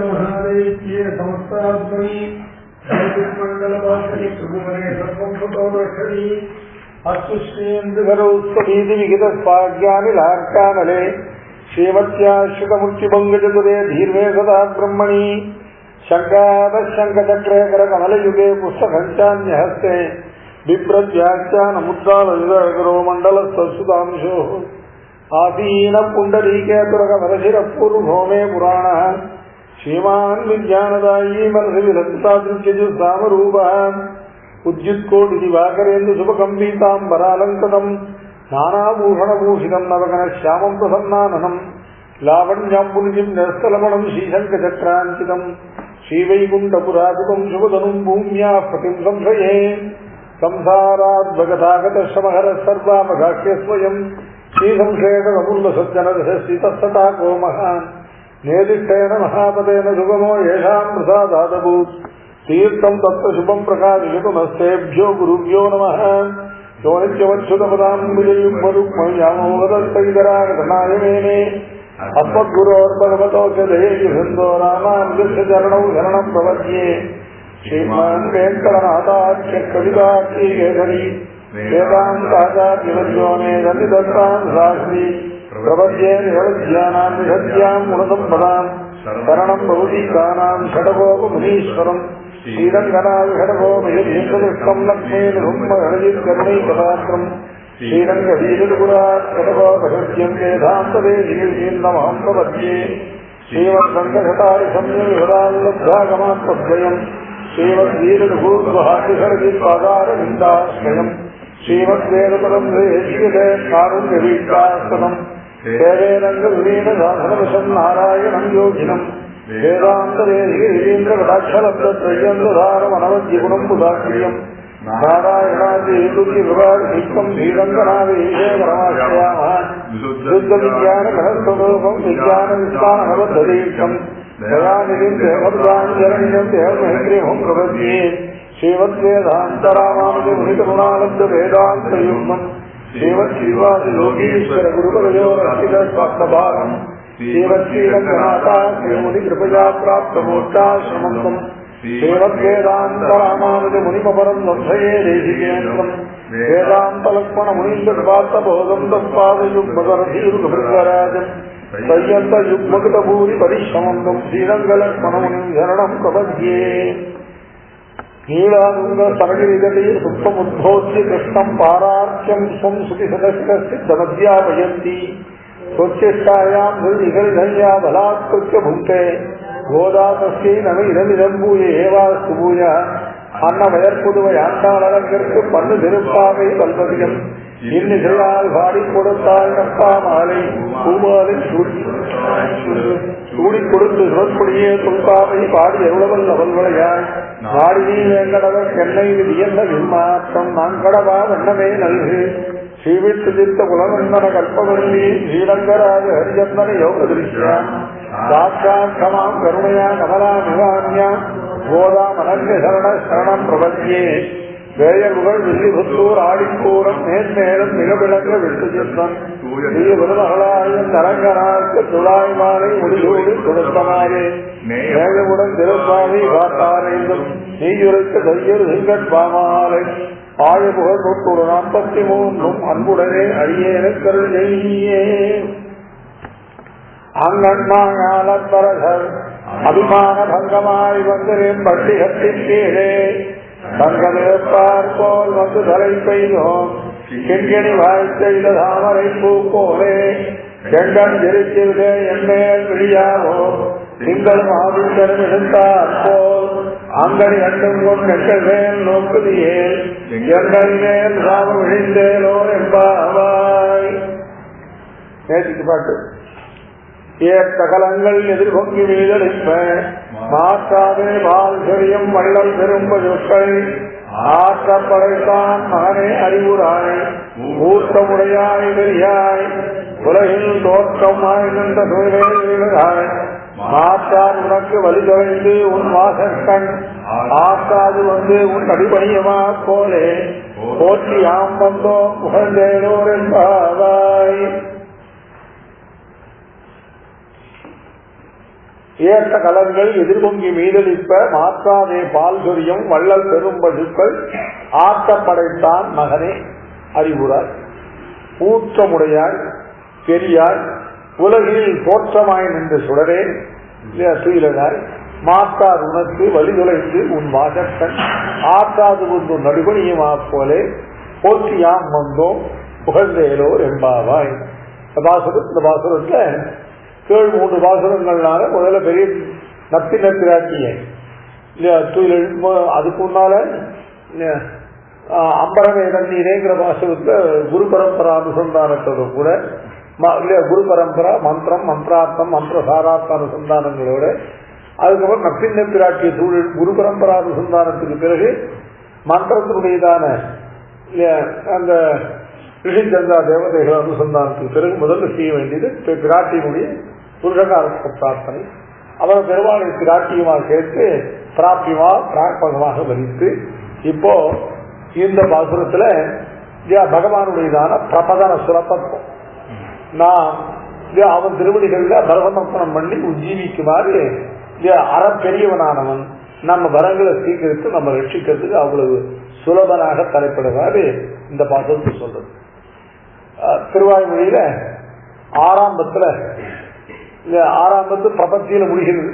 महादेव्ये समस्तात्मनि मंगलवासिनी प्रभुवने सर्वभूतोदर्शनी अस्तुष्येन्द्रधरौस्त्वभीति विहितस्वाज्ञानिलार्कानले श्रीमत्याश्रितमुक्तिभङ्गचतुरे धीर्मे सदा ब्रह्मणि शङ्कादशङ्खचक्रेकरकमलयुगे पुस्तकञ्चान्यहस्ते बिभ्रद्व्याख्यानमुद्रालयुगरो मण्डलस्तुतांशोः आसीन पुण्डरीकेतुरकमलशिरपूर्वभौमे पुराणः श्रीमान् विज्ञानदायी मनसविललितादृश्यजुस्सामरूपः उद्युत्कोटिदिवाकरेन्दुशुभकम्पीताम्बरालङ्कृतम् नानाभूषणभूषितम् नवकनश्यामम् प्रसन्नाननम् लावण्याम्बुनिजिम् न्यस्तलमणम् श्रीशङ्खचक्राङ्कितम् श्रीवैकुण्ठपुराधिपम् शुभतनुम् भूम्याः पतिम् संशये संसाराद्भगतागतश्रमहरः सर्वामघाख्यस्वयम् श्रीसंशेखरमुल्लसज्जनदशस्थितस्तथा महान् नेदिष्टेन महापतेन सुगमो येषाम् प्रसादादभूत् तीर्थम् तत्र शुभम् प्रकाशयतुमस्तेभ्यो गुरुभ्यो नमः यो नित्यवच्छुतपदाम्बुजयुग्मरुक्मयामोदस्तैतरागतनाय मेने अस्मद्गुरोर्भगवतोऽस्य दयेयुसिन्धो रामानुजस्य चरणौ शरणम् प्रपद्ये श्रीमान् वेङ्कटनाथाख्य कविताख्यकेसरी वेदान्ताचार्यवर्यो मे दत्तान् शास्त्री प्रपद्ये निरवध्यानां निषद्यां गुणसम्पदाम् शरणं भवतीकानां षडगोपमुनीश्वरम् श्रीरङ्गनाथषडगोपयदीर्घदृष्टं लक्ष्मे नृम्मगणजित्करुणैकपात्रम् श्रीरङ्गवीरगुरात् षडगोपहृद्यं वेदान्तदेशीर्षीन्दमहं प्रपद्ये श्रीमद्रङ्गशतारिसंयमिहदाल्लब्धागमात्मद्वयम् श्रीमद्वीरभूद्वहादिशरजित्पादारविन्दाश्रयम् श्रीमद्वेदपदं देशीयते कारुण्यवीक्षास्तनम् देवेरङ्गविलीनसाधनवशं नारायणं योगिनं वेदान्तदेशीन्द्रकटाक्षलब्धत्रय्यन्द्रधारमनवद्यगुणं बुधाक्रियम् नारायणादिहेतुर्यविभागदीप्तं श्रीरङ्गनाथेशे परमाश्रयामः शुद्धविज्ञानघनस्वरूपं विज्ञानविस्तानबद्धदीक्षम् दयानिधिं देवदाञ्जरणिजं देवमहेन्द्रियं प्रपद्ये श्रीमद्वेदान्तरामानुजमुनिकरुणालब्धवेदान्तयुग्मम् श्रीमच्छ्रीवासयोगीश्वर गुरुपदयोरर्पितस्वात्मभागम् श्रीमच्छ्रीरङ्गनाथाख्यमुनिकृपया प्राप्तमोक्षाश्रमम् श्रीमद्वेदान्तरामानुजमुनिमपरं वंशये देशिकेन्द्रम् वेदान्तलक्ष्मणमुनीन्द्रकृपार्थबोधं तत्पादयुग्मकरधीरुगभृङ्गराजम् पर्यन्तयुग्मकृतभूरिपरिश्रमम् श्रीरङ्गलक्ष्मणमुनिं शरणं प्रपद्ये नीलानुङ्गसरगिरिगते सुप्तमुद्भोज्य कृष्णं पारार्च्यं स्वं श्रुतिसदशिरसिद्धमध्यापयन्ति स्वच्छिष्टायां हृदिहृदया बलात्कृत्य भुङ्क्ते गोदा तस्यै नमिदमिदम्बूय एवास्तु भूयः அன்னவயற்புதுவையாண்டாளருக்கு பண்ணு திருப்பாவை பல்வதியம் இன்னிசையால் பாடி கொடுத்தாள் நப்பாமாலை பூமாலை சூடி கொடுத்து சுரற்பொடியே துல்பாவை பாடி எவ்வளவல் அவல்வளையாய் நாடினி வேங்கடவர் சென்னை விதியல்ல விண்மாற்றம் நான் கடவா வண்ணமே நல்கு ஸ்ரீவிட்டு தீர்த்த குலநந்தன கல்பவல்லி ஸ்ரீரங்கராஜ ஹரிஜந்தன யோக திருஷ்யாம் சாட்சாட்சமாம் கருணையா கமலா நிவான்யா கோதாமனங்க சரண சரணம் பிரபத்தியே வேயல்கள் வில்லிபுத்தூர் ஆடிப்பூரம் நேர்நேரம் மிக விளங்க விட்டு சித்தம் நீ விருமகளாயும் தரங்கனாக்கு துளாய் மாலை முடிசூடி கொடுத்தனாரே நேயவுடன் திருப்பாவை காத்தாரைந்தும் நீயுரைக்கு தையர் சிங்கட் பாமாலை ஆயபுகழ் 143 அன்புடனே அடியேன கருள் செய்யே அங்கன்மாயாளப்பரசர் அபிமான பங்கமாய் வந்தேன் பட்டிகத்தின் கீழே தங்கமிழப்பார் போல் வந்து தலை பெய்தோம் கிண்கிணி வாய்ச்செய்த தாமரை பூ போலே செங்கன் ஜெரிச்சிருக என்மேல் விழியாவோ திங்களும் ஆதித்தரும் இருந்தார் போல் அங்கனி அண்டும் கொண்டேன் நோக்குதியே எங்கள் மேல் சாம விழிந்தேனோ என்பாவாய். நேற்றுக்கு பாட்டு ஏற்றகலங்கள் எதிர்கொங்கி வீதளிப்ப மாற்றாதே பால் செறியும் வள்ளல் பெரும்பொருட்கள் ஆற்றப்படைத்தான் மகனே அறிவுராய் ஊற்றமுடையாய் வெறியாய் உலகில் தோற்றமாய் நின்ற சூழலாய் மாற்றார் உனக்கு வலிதொலைந்து உன் வாசற்கண் ஆற்றாது வந்து உன் அடிபணியமா போலே போற்றி ஆம் வந்தோ புகழ்ந்தேனோர் என்பாவாய். ஏற்ற கலங்கள் எதிர்பொங்கி மீதளிப்ப மாற்றாதே பால் சொரியும் வள்ளல் பெரும்பழுக்கள் ஆற்ற படைத்தான் மகனே அறிவுறாய். ஊற்றமுடையாய் பெரியாய் உலகில் தோற்றமாய் நின்ற சுடரே துயிலாய் மாற்றார் உனக்கு வழிதுளைந்து உன் வாசத்தன் ஆற்றாது ஒன்று நடுபணியுமா போலே போற்றியாம் வந்தோம் புகழ்ந்தேலோர் எம்பாவாய். இந்த பாசுரத்துல கீழ் 3 பாசுரங்கள்னால முதல்ல பெரிய நப்பி நப்பிராட்டிய அதுக்கு முன்னால அம்பரமே தண்ணீரேங்கிற பாசுரத்துல குரு பரம்பரா அனுசந்தானத்தோடு கூட குரு பரம்பரா மந்திரம் மந்திரார்த்தம் மந்திரசாரார்த்த அனுசந்தானங்களோட அதுக்கப்புறம் நப்பின்ன பிராட்டிய சூழல் குரு பரம்பரா அனுசந்தானத்துக்கு பிறகு மந்திரத்தினுடையதான அந்த ரிஷிச்சந்திரா தேவதைகள் அனுசந்தானத்துக்கு பிறகு முதல்ல செய்ய வேண்டியது பிராட்டியினுடைய புருஷகாரத்துவ பிரார்த்தனை. அவர் பெருமாளை பிராட்டியமாக சேர்த்து பிராப்தியமா பிரார்ப்பகமாக வலித்து இப்போ இந்த பாசுரத்துல பகவானுடையதான பிரபதன சுரப்பத்துவம் நான் அவன் திருவடிகள்ல பரவசமர்ப்பணம் பண்ணி உஜ்ஜீவிக்குமாறு அறப்பெரியவனானவன் நம்ம வரங்களை சீக்கிரத்து நம்ம ரட்சிக்கிறதுக்கு அவ்வளவு சுலபனாக தலைப்படுவாரு இந்த பாசுரத்தை சொல்றது. திருவாய்மொழியில ஆரம்பத்து பிரபத்தியில முடிகிறது.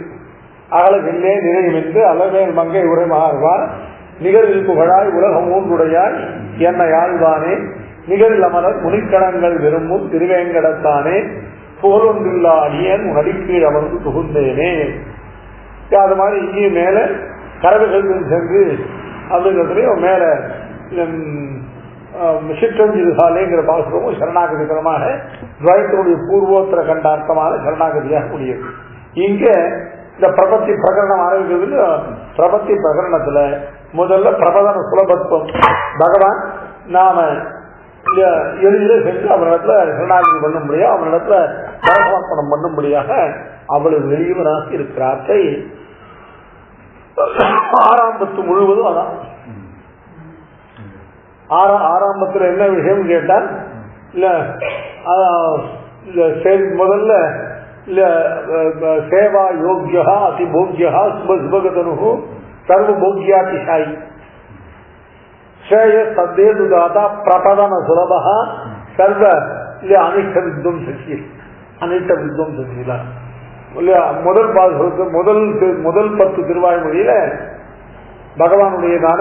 அகலகில்லே நிறையும் என்று அளவேல் மங்கை உரைமாறுவார் நிகரில் புகழாய் உலகம் மூன்றுடையாய் என்னை ஆழ்வானே நிகரில் அமரர் முனிக்கணங்கள் விரும்பும் திருவேங்கடத்தானே புகழொன்றில்லா அடியன் நடிக்கீழ் அமர்ந்து புகுந்தேனே. அது மாதிரி இங்கேயும் மேல கரவுகள் சென்று அப்படிங்கிறதுலையும் மேல சிற்றஞ்சிறுசாலைங்கிற பாசுரமும் சரணாகதிகரமாக துவயத்தினுடைய பூர்வோத்தர கண்டார்த்தமான சரணாகதியாக முடியுது. இங்க இந்த பிரபத்தி பிரகரணம் ஆரம்பிக்கிறது. பிரபத்தி பிரகரணத்துல முதல்ல பிரபதன சுலபத்துவம் பகவான் நாம எளிதில் சென்று அவனிடத்துல சரணாகதி பண்ணும்படியா அவனிடத்துல பரசமர்ப்பணம் பண்ணும்படியாக அவ்வளவு வெளியுவனாக இருக்கிறார்கள். ஆரம்பத்து முழுவதும் அதான். ஆரம்பத்தில் என்ன விஷயம் கேட்டால் முதல்ல சேவா யோகியா அதிபோக்யா சுபகதனு சர்வபோக்யாதிசாயி ஸ்ரேய சத்தேதுதாதா பிரபதன சுலபா சர்வ அனிஷ்ட வித்வம்சி அனிஷ்ட வித்வம்சீலா. முதல் 10 திருவாய்மொழியில பகவானுடையதான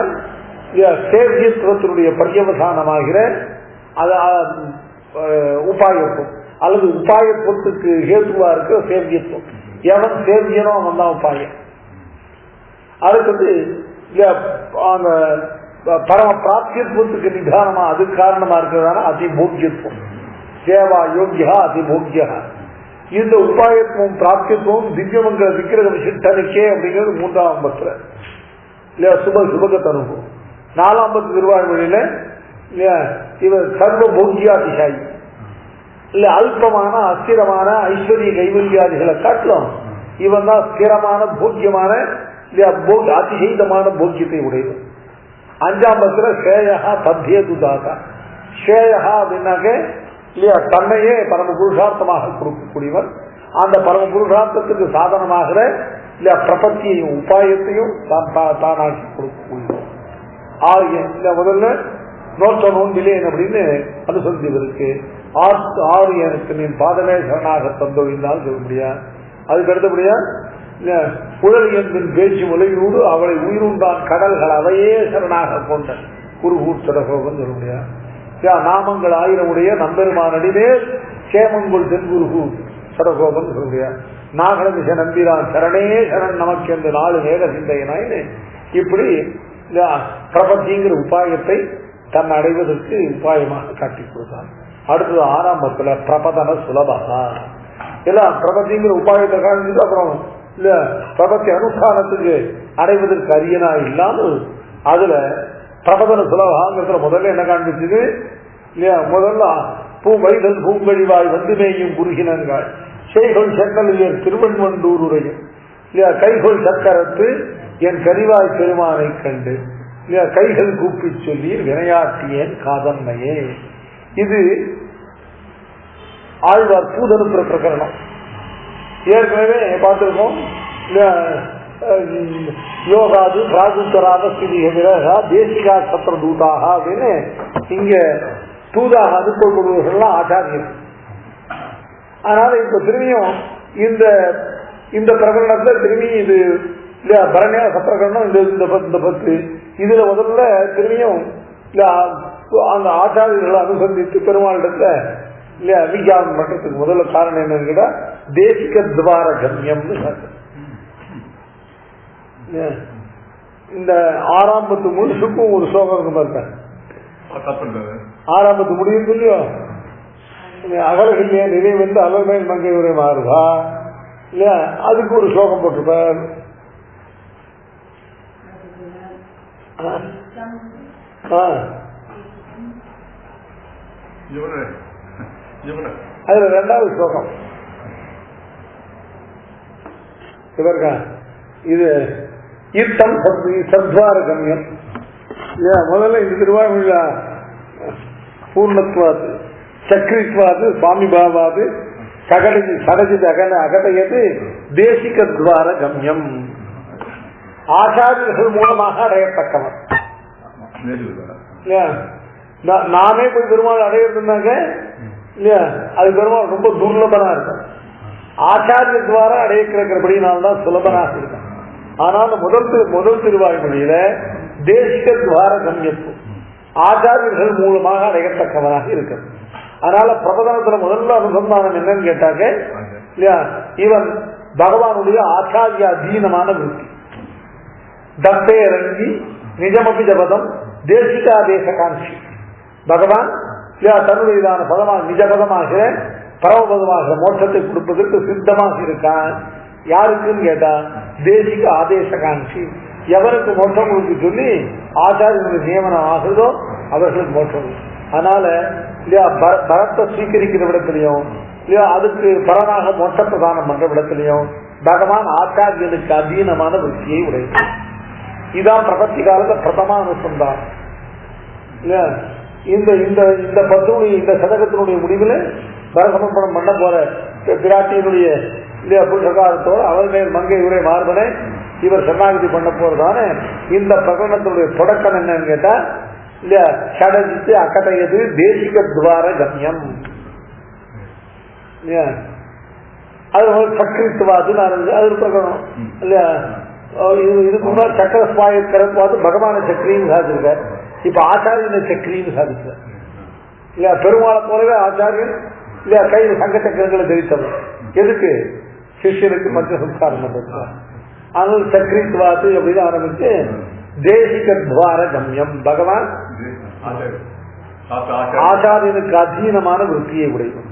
சேவியத்துவத்தினுடைய பரியவசானமாகிற உபாயத்துவம் அல்லது உபாயத்துவத்துக்கு ஹேதுவா இருக்கிற சேவியத்துவம். எவன் சேவியனோ அவன் தான் உபாயம். அதுக்கு அந்த பரம பிராப்தியத்துவத்துக்கு நிதானமா அது காரணமா இருக்கிறதான அதிபோக்கியத்துவம் சேவா யோகியா அதிபோக்கியா. இந்த உபாயத்துவம் பிராப்தியத்துவம் திவ்யமங்கல விக்கிரக விசிட்டனுக்கே அப்படிங்கிறது 3ஆம் பத்துல இல்லையா சுபகத்தனுகு. 4ஆம் பத்து திருவாய்மொழியில இவர் சர்வ போக்கியாதிசாயி இல்ல அல்பமான அஸ்திரமான ஐஸ்வர்ய கைவல்யாதிகளை காட்டிலும் இவன் தான் ஸ்திரமான போக்கியமான அதிசயிதமான போக்கியத்தை உடையது. 5ஆம் பத்துல ஸ்ரேயா தத்தியதுதாதா. ஸ்ரேயா அப்படின்னாக்க இல்லையா தன்னையே பரம புருஷார்த்தமாக கொடுக்கக்கூடியவர். அந்த பரம புருஷார்த்தத்துக்கு சாதனமாகிற இல்லையா பிரபத்தியையும் உபாயத்தையும் தானாக்கி கொடுக்கக்கூடியவர். முதல்ல நோற்ற நோன்பிலேன் அப்படின்னு அனுசந்திவருக்கு 6 எனக்கு நீ பாதமே சரணாக தந்தொழிந்தால் சொல்ல முடியாது. அதுக்கு அடுத்தபடியா புழல் என்பின் பேச்சு உலகினோடு அவளை உயிருண்டான் கடல்கள் அவையே சரணாக கொண்ட குருகூர் சடகோபன் சொல்ல முடியாது. நாமங்கள் 1000 உடைய நம்பெருமானடிலே சேமங்குள் தென்குருகு சடகோபன் சொல்ல முடியாது. நாகலமிச நம்பிரான் சரணே சரண் நமக்கு என்ற 4 நேர சிந்தையினாயின்னு இப்படி பிரபத்திங்கிற உபாயத்தை தன் அடைவதற்கு உபாயமாக காட்டி கொடுத்தார். அடுத்தது 6ஆம் பத்துல பிரபதன சுலபா. எல்லாம் பிரபத்திங்கிற உபாயத்தை காண்பிச்சு அப்புறம் இல்ல பிரபத்தி அனுஷ்டானத்துக்கு அடைவதற்கு அரியனா இல்லாமல் அதுல பிரபதன சுலபாங்கிறதுல முதல்ல என்ன காண்பிச்சது இல்லையா முதல்ல வைதல் பூங்கழிவாய் வந்து மேயும் குறுகினங்கள் செய்கொள் செக்கலியர் திருவன்வண்டூர் உரையும் இல்லையா கைகொள் சக்கரத்து என் கரிவாய் பெருமானை கண்டு இல்லையா கைகள் கூப்பி சொல்லி வினையாற்றியேன் காதன்மையே. இது ஆழ்வார் பூதனுப்புற பிரகரணம். ஏற்கனவே பார்த்திருக்கோம். யோகாது ராஜுத்தராத ஸ்திதிகா தேசிகா சத்திர தூதாக அப்படின்னு இங்க தூதாக அனுப்பல் கொடுவர்கள்லாம் ஆச்சாரியர். அதனால இப்ப திரும்பியும் இந்த பிரகடனத்துல திரும்பி இது பரணியா சத்திரகரணம் இந்த 10 இதுல முதல்ல திரும்பியும் அந்த ஆச்சாரியர்களை அனுசந்தித்து பெருமாளிடத்துல இல்லையா விஞ்ஞானம் பண்றதுக்கு முதல்ல காரணம் என்னன்னு கேட்டா தேசிக துவார கம்யம்னு இந்த 6ஆம் பத்து முழுசுக்கும் ஒரு ஸ்லோகம் இருக்கும் இருக்காங்க. 6ஆம் பத்து முடியும் இல்லையோ அகலகில்லையா நிறைவேந்து அகல்மேல் மங்கை உரை மாறுவா இல்லையா அதுக்கு ஒரு ஸ்லோகம் போட்டிருப்பார். அதுல 2வது ஸ்லோகம் இவர்கா இது ஈர்த்தம் சத்வார கம்யம். முதல்ல இந்த திருவாரூர் பூர்ணத்வாது சக்ரித்வாது சுவாமி பாவாது சடஜித் அகடையது தேசிக துவார கம்யம். ஆச்சாரியர்கள் மூலமாக அடையத்தக்கவர். நாமே போய் பெருமாள் அடையிறதுனாக்க இல்லையா அது பெருமாள் ரொம்ப துர்லபனா இருக்கும். ஆச்சாரிய துவாரா அடைய கிடைக்கிறபடினால்தான் சுலபனாக இருக்கும். ஆனால் முதல் திருவாய்மொழியில தேசிக துவார கம்யத்துவம் ஆச்சாரியர்கள் மூலமாக அடையத்தக்கவனாக இருக்கிறது. அதனால பிரபதனத்துல முதல்ல அனுசந்தானம் என்னன்னு கேட்டாங்க இல்லையா இவன் பகவானுடைய ஆச்சாரிய அதீனமான விருத்தி. தத்தே ரங்கி நிஜமபி ஜபதம் தேசிகாதேச காட்சி. பகவான் தன்னுடையதான பதமாக நிஜபதமாக பரமபதமாக மோட்சத்தை கொடுப்பதற்கு சித்தமாக இருக்கான். யாருக்குன்னு கேட்டா தேசிக ஆதேச காட்சி. எவருக்கு மோட்சம் கொடுக்க சொல்லி ஆச்சாரியனுடைய நியமனம் ஆகுதோ அவர்களுக்கு மோட்சம். அதனால இல்லையா பரத்தை ஸ்வீகரிக்கிற விடத்திலையும் இல்லையா அதுக்கு பரனாக மோட்ச பிரதானம் பண்ற விடத்திலையும் பகவான் ஆச்சாரியனுக்கு அதீனமான விருத்தியை உடையது. இதான் பிரபத்தி காலத்தை பிரதமா அனுசந்தானம் இல்லையா. இந்த பத்துடைய இந்த சதகத்தினுடைய முடிவில் பரசமர்ப்பணம் பண்ண போற பிராட்டியினுடைய இல்லையா புருஷகாரத்தோடு அவள் மேல் மங்கை உரை மார்பனை இவர் சரணாகதி பண்ண போறதான இந்த பிரகடனத்தினுடைய தொடக்கம் என்னன்னு கேட்டா இல்லையா சடஜித்து அக்கடையது தேசிக துவார கம்யம். அது சக்கரித்துவாது அது பிரகடனம் இல்லையா. இதுக்கு முன்னாடி சக்கர ஸ்வாயக்கரத்வாது பகவான சக்கரின்னு சாதிச்சிருக்கார். இப்ப ஆச்சாரியனை சக்கரின்னு சாதிச்சார் இல்லையா. பெருமாளை போலவே ஆச்சாரியன் இல்லையா கையில் சங்க சக்கரங்களை தெரிவித்தவர். எதுக்கு? சிஷியனுக்கு மற்ற சம்ஸ்காரம் பண்றார். ஆனால் சக்கரித்துவாது அப்படின்னு ஆரம்பிச்சு தேசிக துவார கம்யம். பகவான் ஆச்சாரியனுக்கு அதீனமான விருத்தியை உடையவர்.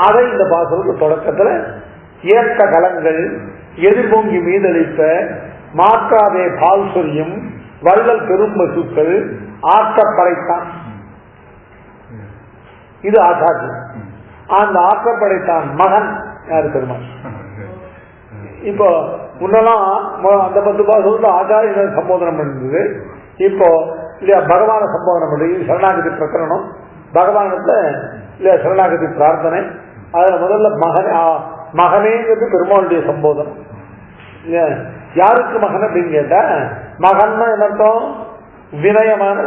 அதை இந்த பாசலுக்கு தொடக்கத்துல ஏற்ற கலங்கள் எதிர்பொங்கி மீதளிப்ப மாற்றாதே பால் சொரியும் வள்ளல் பெரும் பசுக்கள் ஆற்றப்படைத்தான். இது ஆச்சாரியன். அந்த ஆற்றப்படைத்தான் மகன் யாரு? பெருமாள். இப்போ முன்னெல்லாம் அந்த 10 பாசம் ஆச்சாரியனை சம்போதனம் பண்ணிருந்தது. இப்போ இல்லையா பகவான சம்போதனம் பண்ணி சரணாகதி பிரகரணம் பகவானத்தை இல்லையா சரணாகதி பிரார்த்தனை. அதுல முதல்ல மகனேங்கிறது பெருமாளுடைய சம்போதனம். யாருக்கு மகன் அப்படின்னு கேட்டா மகன்னா என்ன அர்த்தம்? வினயமான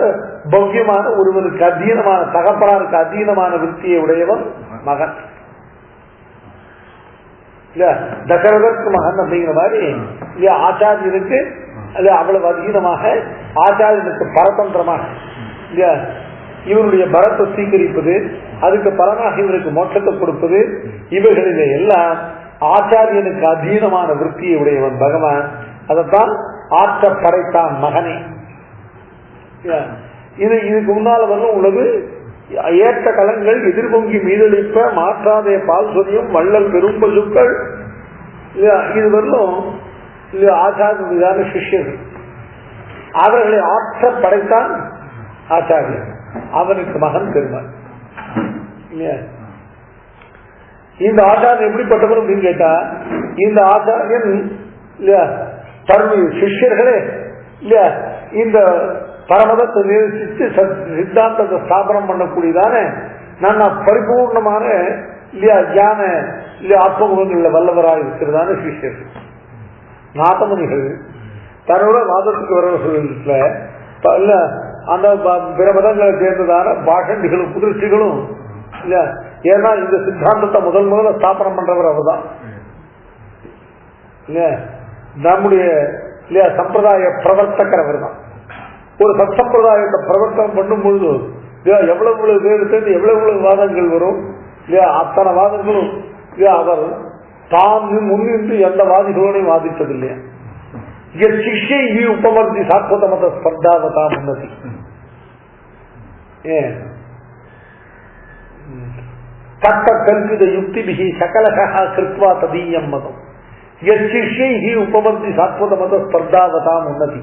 பவ்யமான ஒருவனுக்கு அதீனமான தகப்பனாருக்கு அதீனமான விருத்தியை உடையவன் மகன். இல்ல தசரதற்கு மகன் அப்படிங்கிற மாதிரி இல்லையா ஆச்சாரியனுக்கு இல்ல அவ்வளவு அதீனமாக ஆச்சாரியனுக்கு பரதந்திரமாக இல்லையா இவருடைய பரத்தை சீகரிப்பது அதுக்கு பலனாக இவருக்கு மோட்சத்தை கொடுப்பது இவைகளிலே எல்லாம் ஆச்சாரியனுக்கு அதீனமான விருத்தியை உடையவன் பகவான். அதைத்தான் ஆற்ற படைத்தான் மகனே. இதுக்கு முன்னால வரலும் உள்ளது ஏற்ற கலங்கள் எதிர்பொங்கி மீதளிப்ப மாற்றாதே பால் சொரியும் வள்ளல் பெரும் பசுக்கள். இது வரலும் ஆச்சாரியனுடைய சிஷ்யர்கள் அவர்களை ஆற்ற படைத்தான் ஆச்சாரியன். அவனுக்கு மகன் பெருமாள். இந்த ஆச்சாரியன் எப்படிப்பட்டவர் அப்படின்னு கேட்டா இந்த ஆச்சாரியன் இல்லையா தன்னுடைய சிஷ்யர்களே இல்லையா இந்த பரமதத்தை நிரூபித்து சித்தாந்தத்தை ஸ்தாபனம் பண்ணக்கூடியதான நல்ல பரிபூர்ணமான இல்லையா ஞான இல்ல ஆத்மகுணங்களில் வல்லவராக இருக்கிறதான சிஷ்யர்கள் நாதமுனிகள் தன்னோட வாதத்துக்கு வரவர்கள் அந்த பிற மதங்களை சேர்ந்ததான பாஷண்டிகளும் புதிர்ச்சிகளும் இல்ல. ஏன்னா இந்த சித்தாந்தத்தை முதல்ல ஸ்தாபனம் பண்றவர் அவர்தான் இல்ல. நம்முடைய இல்லையா சம்பிரதாய பிரவர்த்தகர் அவர் தான். ஒரு சம்பிரதாயத்தை பிரவர்த்தனம் பண்ணும் பொழுது எவ்வளவு பேர் சேர்ந்து எவ்வளவு வாதங்கள் வரும் இல்லையா, அத்தனை வாதங்களும் அவர் தான் முன்னின்று எந்த வாதிகளோடையும் வாதித்தது இல்லையா. சிஷ்யை உபமர்த்தி சாஸ்வத மத ஸ்பர்தாவதா உன்னதி. கட்ட கல்வித யுக்திபிகி சகலகா கிருத்வா ததீயம் மதம் யசிஷ்யை உபமர்த்தி சாஸ்வத மத ஸ்பர்தாவதாம் உன்னதி.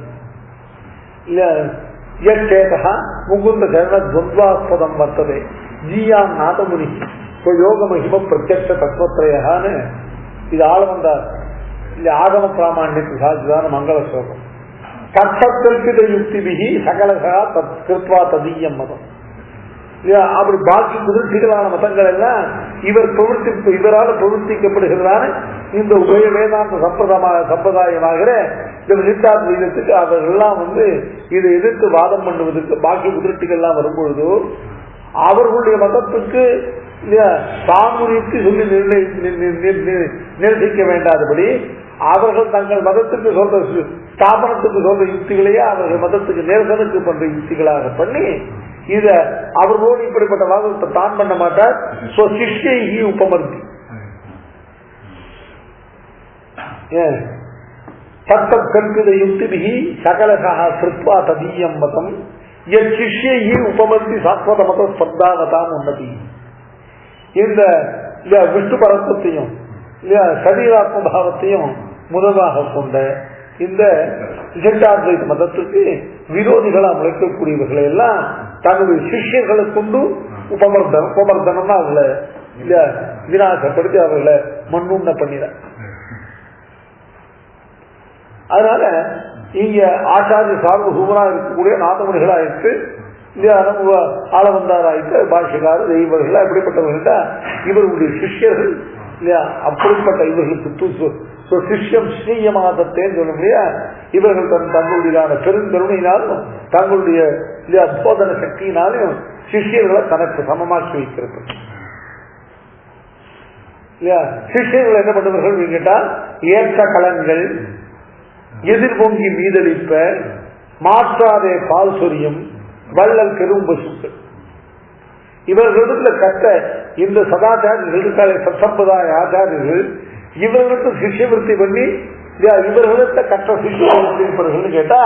யேதா முகுந்த சரண துவந்த்வாஸ்பதம் வர்த்ததே ஜீயான் நாதமுனி யோக மகிம பிரத்யக்ஷ தத்துவத்ரயான்னு இது ஆள வந்தார். இல்ல ஆகம பிராமணியத்துக்கு சாதிதான மங்கள ஸ்லோகம். கல்பித யுக்திபிகி சகலகா கிருத்வா ததீயம் மதம். அப்படி பாக்கி குதிர்ச்சிகளான மதங்கள் எல்லாம் இவரால் பிரவர்த்திக்கப்படுகிறதான இந்த உபய வேதாந்த சம்பிரதாயமாகிற இந்த விசிஷ்டாத்வைதத்துக்கு அவர்கள்லாம் இதை எதிர்த்து வாதம் பண்ணுவதற்கு பாக்கி குதிர்ச்சிகள் எல்லாம் வரும்பொழுது அவர்களுடைய மதத்துக்கு தாங்குறித்து சொல்லி நிர்ணயிக்க வேண்டாதபடி அவர்கள் தங்கள் மதத்துக்கு சொல்ற ஸ்தாபனத்துக்கு சொல்ற யுக்திகளையே அவர்கள் மதத்துக்கு நேர்சனுக்கு பண்ற யுக்திகளாக பண்ணி இத அவர்களோடு இப்படிப்பட்ட வாதத்தை தான் பண்ண மாட்டார். சிஷ்யை உபமர்த்தி தற்கல்பித யுக்திபிகி சகலகா கிருத்வா ததீயம் மதம் யசிஷ்யை உபமர்த்தி சாஸ்வத மத ஸ்பர்தாவதாம் உன்னதி. இந்த விஷ்ணு பரத்வத்தையும் சரீராத்ம பாவத்தையும் முதலாக கொண்ட இந்த விசிஷ்டாத்வைத மதத்துக்கு விரோதிகளாக முளைக்கக்கூடியவர்களை எல்லாம் தன்னுடைய சிஷ்யர்களை கொண்டு உபமர்த்தனம்னா அவர்களை விநாசப்படுத்தி அவர்களை மண்ணுண்ண பண்ணிட. அதனால இங்க ஆச்சாரிய சார்பூமனா இருக்கக்கூடிய நாதமுனிகளா இருக்கு ஆளவந்தாராயிட்டு பாஷ்யக்காரர் தெய்வர்கள் அப்படிப்பட்டவர்கள்ட்ட இவர்களுடைய சிஷ்யர்கள் இல்லையா. அப்படிப்பட்ட இவர்களுக்கு சிஷ்யம் ஸ்ரீயமாதத்தேன்னு சொல்ல முடியா. இவர்கள் தங்களுடையதான பெருந்தருணையினாலும் தங்களுடைய போதன சக்தியினாலும் சிஷ்யர்களை தனக்கு சமமாக்கி வைக்கிறது இல்லையா. சிஷ்யர்கள் என்ன பண்ணுவார்கள் கேட்டா ஏற்ற களங்கள் எதிர்பொங்கி மீதளிப்ப மாற்றாதே பால் சொரியும் வள்ளல் பெரும் பசுக்கள். இவர்களிடத்துல கட்ட இந்த சதாச்சாரியர்கள் சம்பிரதாய ஆச்சாரியர்கள் இவர்களுக்கு சிஷ்யவருத்தி பண்ணி இவர்களிட்ட கற்ற சிஷ்யவருத்தி இருப்பார்கள் கேட்டா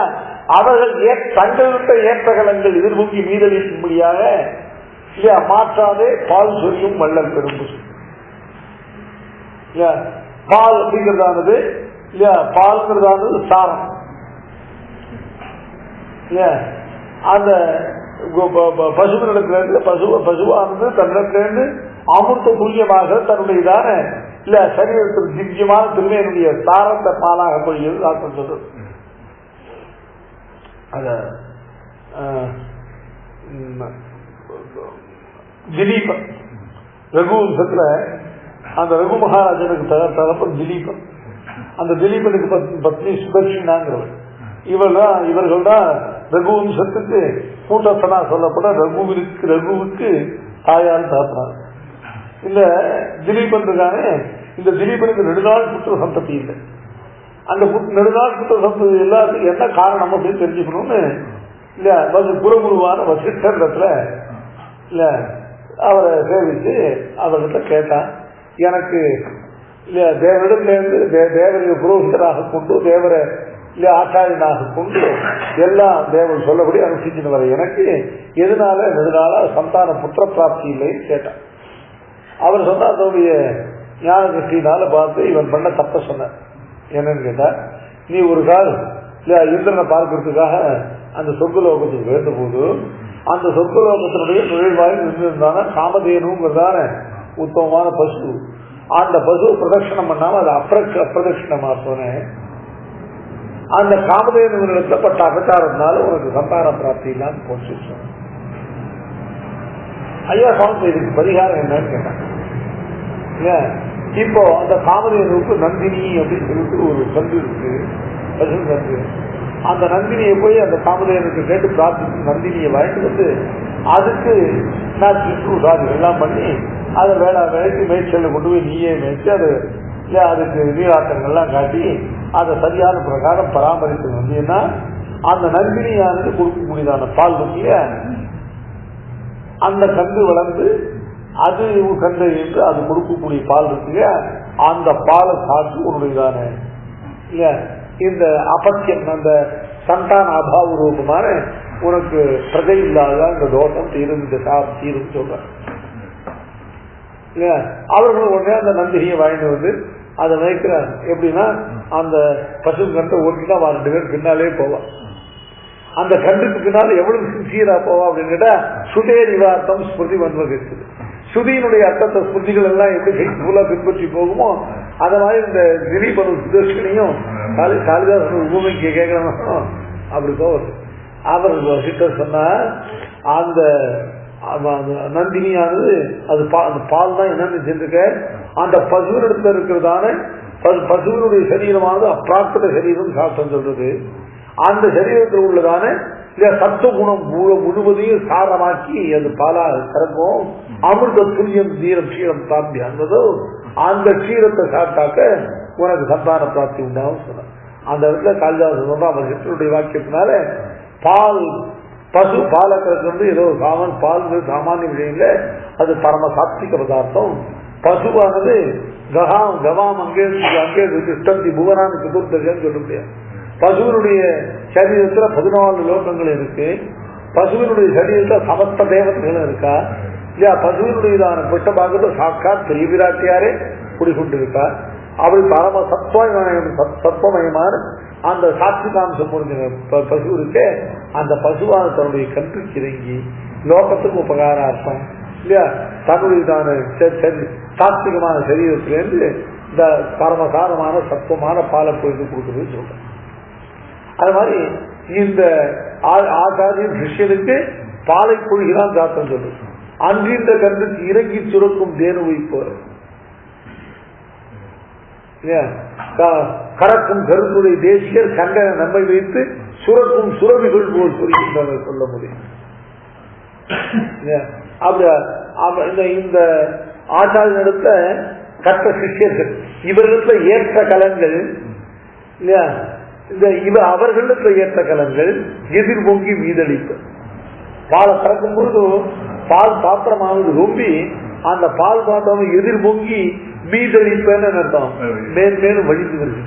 அவர்கள் தங்களிட்ட ஏற்றகலங்கள் எதிர்பொங்கி மீதளிக்கும்படியாக இல்லையா மாற்றாதே பால் சொரியும் வள்ளல் பெரும் பசு. பால் அப்படிங்கிறதானது இல்லையா, பால்ங்கிறதானது சாரம் இல்லையா. அந்த பசுவினிடத்திலிருந்து பசுவானது தன்னிடத்திலிருந்து அமிர்த துல்லியமாக தன்னுடையதான இல்ல சரீரத்தில் திவ்யமான திருமையினுடைய சாரத்தை பாலாக பொழிகிறது டாக்டர் சொல்றது. அத திலீபன் ரகுவம்சத்துல அந்த ரகு மகாராஜனுக்கு தகப்பன் திலீபன். அந்த திலீபனுக்கு பத்னி சுதர்ஷினாங்கிறவர். இவர்கள் தான் ரகுவம்சத்துக்கு கூட்டத்தனா சொல்லப்பட ரகுவுக்கு தாயால் தாத்தினார். இந்த திலீபன் இருக்கானே, இந்த திலீபனுக்கு நெடுநாள் புத்திர சந்ததி இல்லை. அந்த நெடுநாள் புத்திர சந்ததி எல்லாத்துக்கும் என்ன காரணம் அப்படின்னு தெரிஞ்சுக்கணும்னு இல்ல குருகுருவான வசிஷ்டத்துல இல்ல அவரை சேவிச்சு அவர்கிட்ட கேட்டான். எனக்கு இல்ல தேவரிடத்திலிருந்து தேவரை புரோகிதராக கொண்டு தேவரை இல்ல ஆச்சாரியனாக கொண்டு எல்லாம் தேவன் சொல்லபடி அனுஷ்டிச்சுன்னு வர எனக்கு எதனால நெடுநாளா சந்தான புத்திர பிராப்தி இல்லைன்னு கேட்டான். அவர் சொன்னா அதனுடைய ஞான திருஷ்டினால பார்த்து இவன் பண்ண தப்ப சொன்ன. என்னன்னு கேட்டா, நீ ஒரு கால் இல்ல இந்திரனை பார்க்கறதுக்காக அந்த சொர்க்கலோகத்துக்கு வேண்ட போது அந்த சொர்க்கலோகத்தினுடைய நுழைவாயில் நின்றுருந்தான காமதேனுங்கிறதான உத்தமமான பசு. அந்த பசு பிரதட்சணம் பண்ணாம அது அப்பிரதட்சிணமா சொன்னேன். அந்த காமதேனுவினிடத்துல பட்ட அபச்சாரத்தினால உனக்கு சந்தான பிராப்தி இல்லாம போச்சு. ஐயா சுவாமி இதுக்கு பரிகாரம் என்னன்னு கேட்டாங்க. இப்போ அந்த காமதேனுக்கு நந்தினி அப்படின்னு சொல்லிட்டு ஒரு கன்று இருக்கு, பசு கன்று. அந்த நந்தினியை போய் அந்த காமதேனுக்கு கேட்டு பிரார்த்திச்சு நந்தினியை வாங்கிட்டு வந்து அதுக்கு நான் சுற்றுலாதிகள் எல்லாம் பண்ணி அதை வேலைக்கு மேய்ச்சலில் கொண்டு போய் நீயே மேய்ச்சி அது இல்லை அதுக்கு நீராட்டங்கள்லாம் காட்டி அதை சரியான பிரகாரம் பராமரித்து வந்தீங்கன்னா அந்த நந்தினியானது கொடுக்கக்கூடியதான பால் இருக்கிய அந்த கன்று வளர்ந்து அது கன்று என்று அது கொடுக்கக்கூடிய பால் இருக்குல்ல, அந்த பாலை சாப்பிட்டு உன்னுடையதான இந்த அபத்தியம் அந்த சந்தான அபாவ ரூபமான உனக்கு பிரதை இல்லாத இந்த தோஷம் தீரும் சொல்ற. அவர்களும் உடனே அந்த நந்தினியை வாங்கிட்டு வந்து அதை வைக்கிறாங்க. எப்படின்னா அந்த பசு கண்டை ஓட்டினா 2 பேர் பின்னாலே போவான். அந்த கண்டுக்கு பின்னால் எவ்வளவு சின்சியரா போவா அப்படின்னு கேட்டா சுதே நிவார்த்தம் ஸ்மிருதி வன்வகிருக்குது. சுதியினுடைய அர்த்தத்தை ஸ்மிருதிகள் எல்லாம் எப்படி ஃபுல்லா பின்பற்றி போகுமோ அந்த மாதிரி இந்த திலீபனும் சுதர்ஷனையும் காளிதாசன் உபமைக்கு கேட்கணும் அப்படி போவது. அவர் கிட்ட சொன்னா அந்த நந்தினியானது அது அந்த பால் தான் என்னன்னு செஞ்சிருக்க அந்த பசுவினிடத்துல இருக்கிறதான பசுவினுடைய சரீரமானது அப்பிராக்கிருத சரீரம் சாஸ்திரம் சொல்றது. அந்த சரீரத்தில் உள்ளதான சத்துவ குணம் முழுவதையும் சாரமாக்கி அது பாலா கறக்கும். அமிர்த துல்லியம் தீரம் க்ஷீரம் தாம்பி என்பதோ அந்த க்ஷீரத்தை சாப்பிட்டாக்க உனக்கு சந்தான பிராப்தி உண்டாகும் சொன்னார். அந்த இடத்துல காளிதாசன் சொல்றான் அவர் ஹிட்டருடைய வாக்கியத்தினால பால் பசு பாலை கறக்கிறது ஏதோ பால் சாமானிய விஷயங்கள அது பரம சாத்விக பதார்த்தம். பசுவானது கவாம் அங்கே திஷ்டந்தி புவனான சதுர்த்தகன்னு சொல்ல முடியாது. பசுவினுடைய சரீரத்துல 14 லோகங்கள் இருக்கு. பசுவினுடைய சரீரத்துல சமஸ்த தேவதைகளும் இருக்கா இல்லையா? பசுவினுடையதான புஷ்ட பாகத்தை சாட்சாத் பெரிய விராட்டியாரே குடிக்கொண்டிருக்கா. அவள் பரம சத்வமயமான அந்த சாத்விகாம்சம் புரிஞ்ச பசு இருக்கே அந்த பசுவான தன்னுடைய கன்றுக்கு இறங்கி லோகத்துக்கு உபகாரார்த்தம் இல்லையா தன்னுடையதான சாத்விகமான சரீரத்திலேருந்து இந்த பரமசாரமான சத்துவமான பாலை போயிட்டு கொடுக்குறது சொல்றேன். அது மாதிரி இந்த ஆச்சாரியன் சிஷ்யனுக்கு பாலை கொள்கிறான் சாத்தம் சொல்லு. அன்றிந்த கன்றுக்கு இறங்கி சுரக்கும் தேனுவை போல கறக்கும் கருத்துடைய தேசியர் கண்டன நம்மை வைத்து சுரக்கும் சுரவிகள் போல் சொல்கின்றனர் சொல்ல முடியும். இந்த ஆச்சாரியனிடத்துல கற்ற சிஷ்யர்கள் இவர்களிடத்துல ஏற்ற கலங்கள் இல்லையா அவர்களிடத்துல ஏற்ற கலங்கள் எதிர்பொங்கி மீதளிப்பு. பாலை கறக்கும் பொழுது பால் பாத்திரமானது ரொம்பி அந்த பால் பாத்திரம் எதிர்பொங்கி மீதளிப்பேன்னு அர்த்தம் மேலும் வழிந்து வருது.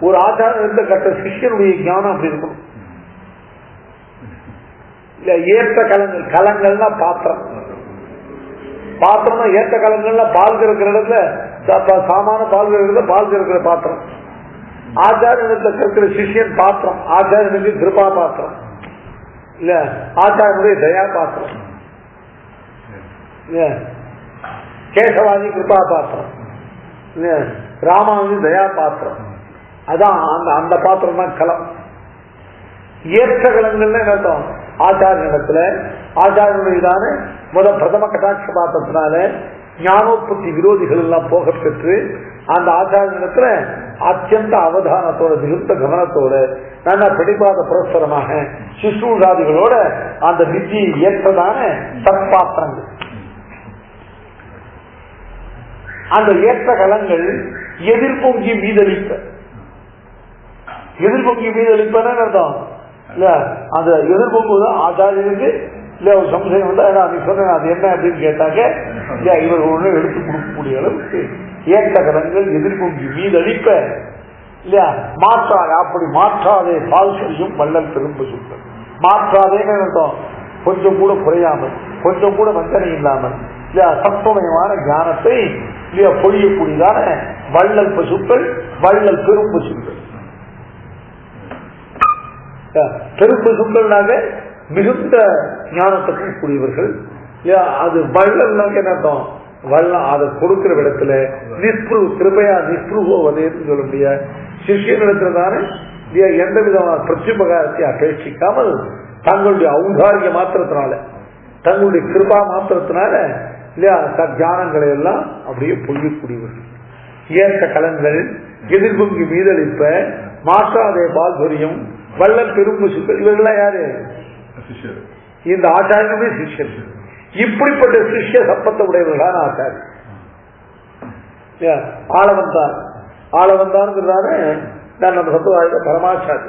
ஒரு ஆச்சாரத்தை கட்ட சிஷ்யனுடைய ஞானம் அப்படி இருக்கும். இல்ல ஏற்ற கலங்கள் கலங்கள்னா பாத்திரம் பாத்திரம்னா ஏற்ற கலங்கள்னா பால் கறக்கிற இடத்துல சாமான பால் கறக்கிற பால் கறக்கிற பாத்திரம். ஆச்சாரியத்தில் கற்கிற சிஷியன் பாத்திரம் ஆச்சாரியனுக்கு கிருபா பாத்திரம் இல்ல ஆச்சாரியனுடைய தயா பாத்திரம் கேசவாதி கிருபா பாத்திரம் ராமானுஜி தயா பாத்திரம். அதான் அந்த பாத்திரம் தான் கலம். ஏற்ற கலங்கள்ல என்ன ஆச்சாரியத்துல ஆச்சாரியனுடையதான பிரதம கட்டாட்ச பாத்திரத்தினால ஞானோற்பத்தி விரோதிகள் எல்லாம் போக பெற்று அந்த ஆச்சாரியத்துல அத்தியந்த அவதானத்தோட மிகுந்த கவனத்தோட நல்ல பிரதிபாத புரஸ்பரமாக சிசூஷாதிகளோட அந்த வித்தியை ஏற்றதான சத்பாத்திரங்கள். அந்த ஏற்ற கலங்கள் எதிர்பொங்கி மீதளிப்ப மீதளிப்பன்னு அர்த்தம் இல்ல. அந்த எதிர்பொங்குதான் ஆச்சாரியனுக்கு இல்ல ஒரு சம்சயம் வந்தா நீ சொன்ன அது என்ன அப்படின்னு கேட்டாக்க இல்ல இவர் ஒண்ணு எடுத்து கொடுக்கக்கூடிய அளவுக்கு ஏற்ற கலங்கள் எதிர்பொங்கி மீதளிப்ப இல்லையா மாற்றாக அப்படி மாற்றாதே பால் செய்யும் வள்ளல் பெரும்பு சொல்றது. மாற்றாதேன்னு அர்த்தம் கொஞ்சம் கூட குறையாமல் கொஞ்சம் கூட வஞ்சனை இல்லாமல் இல்லையா சத்துவமயமான ஞானத்தை இல்லையா பொழியக்கூடியதான வள்ளல் பசுக்கள் வள்ளல் பெரும் பசுக்கள். பெரும் பசுக்கள்னாக மிகுந்த ஞானத்துக்கு கூடியவர்கள். அது வள்ளல்னாக்க என்ன அர்த்தம்? வள்ளம் அதை கொடுக்கிற இடத்துல கிருபையா நிஸ்புருவோவதேன்னு சொல்ல முடியாது. சிஷியனிடத்துல தானே எந்த விதமான பிரத்யுபகாரத்தை அபேட்சிக்காமல் தங்களுடைய ஔதாரிய மாத்திரத்தினால தங்களுடைய கிருபா மாத்திரத்தினால இல்லையா சத்தியானங்களை எல்லாம் அப்படியே பொய்யக்கூடியவர்கள். ஏற்ற கலங்கள் எதிர்பொங்கி மீதளிப்ப மாற்றாதே பால் சொரியும் வள்ளல் பெரும் இவர்கள்லாம் யாரு? இந்த ஆச்சாரியனுடைய சிஷ்யர். இப்படிப்பட்ட சிஷ்ய சம்பத்தை உடையவர்களான ஆச்சாரியர். ஆளவந்தாருங்கிறதானே நம்ம சத்துவாயுத பரமாச்சாரி.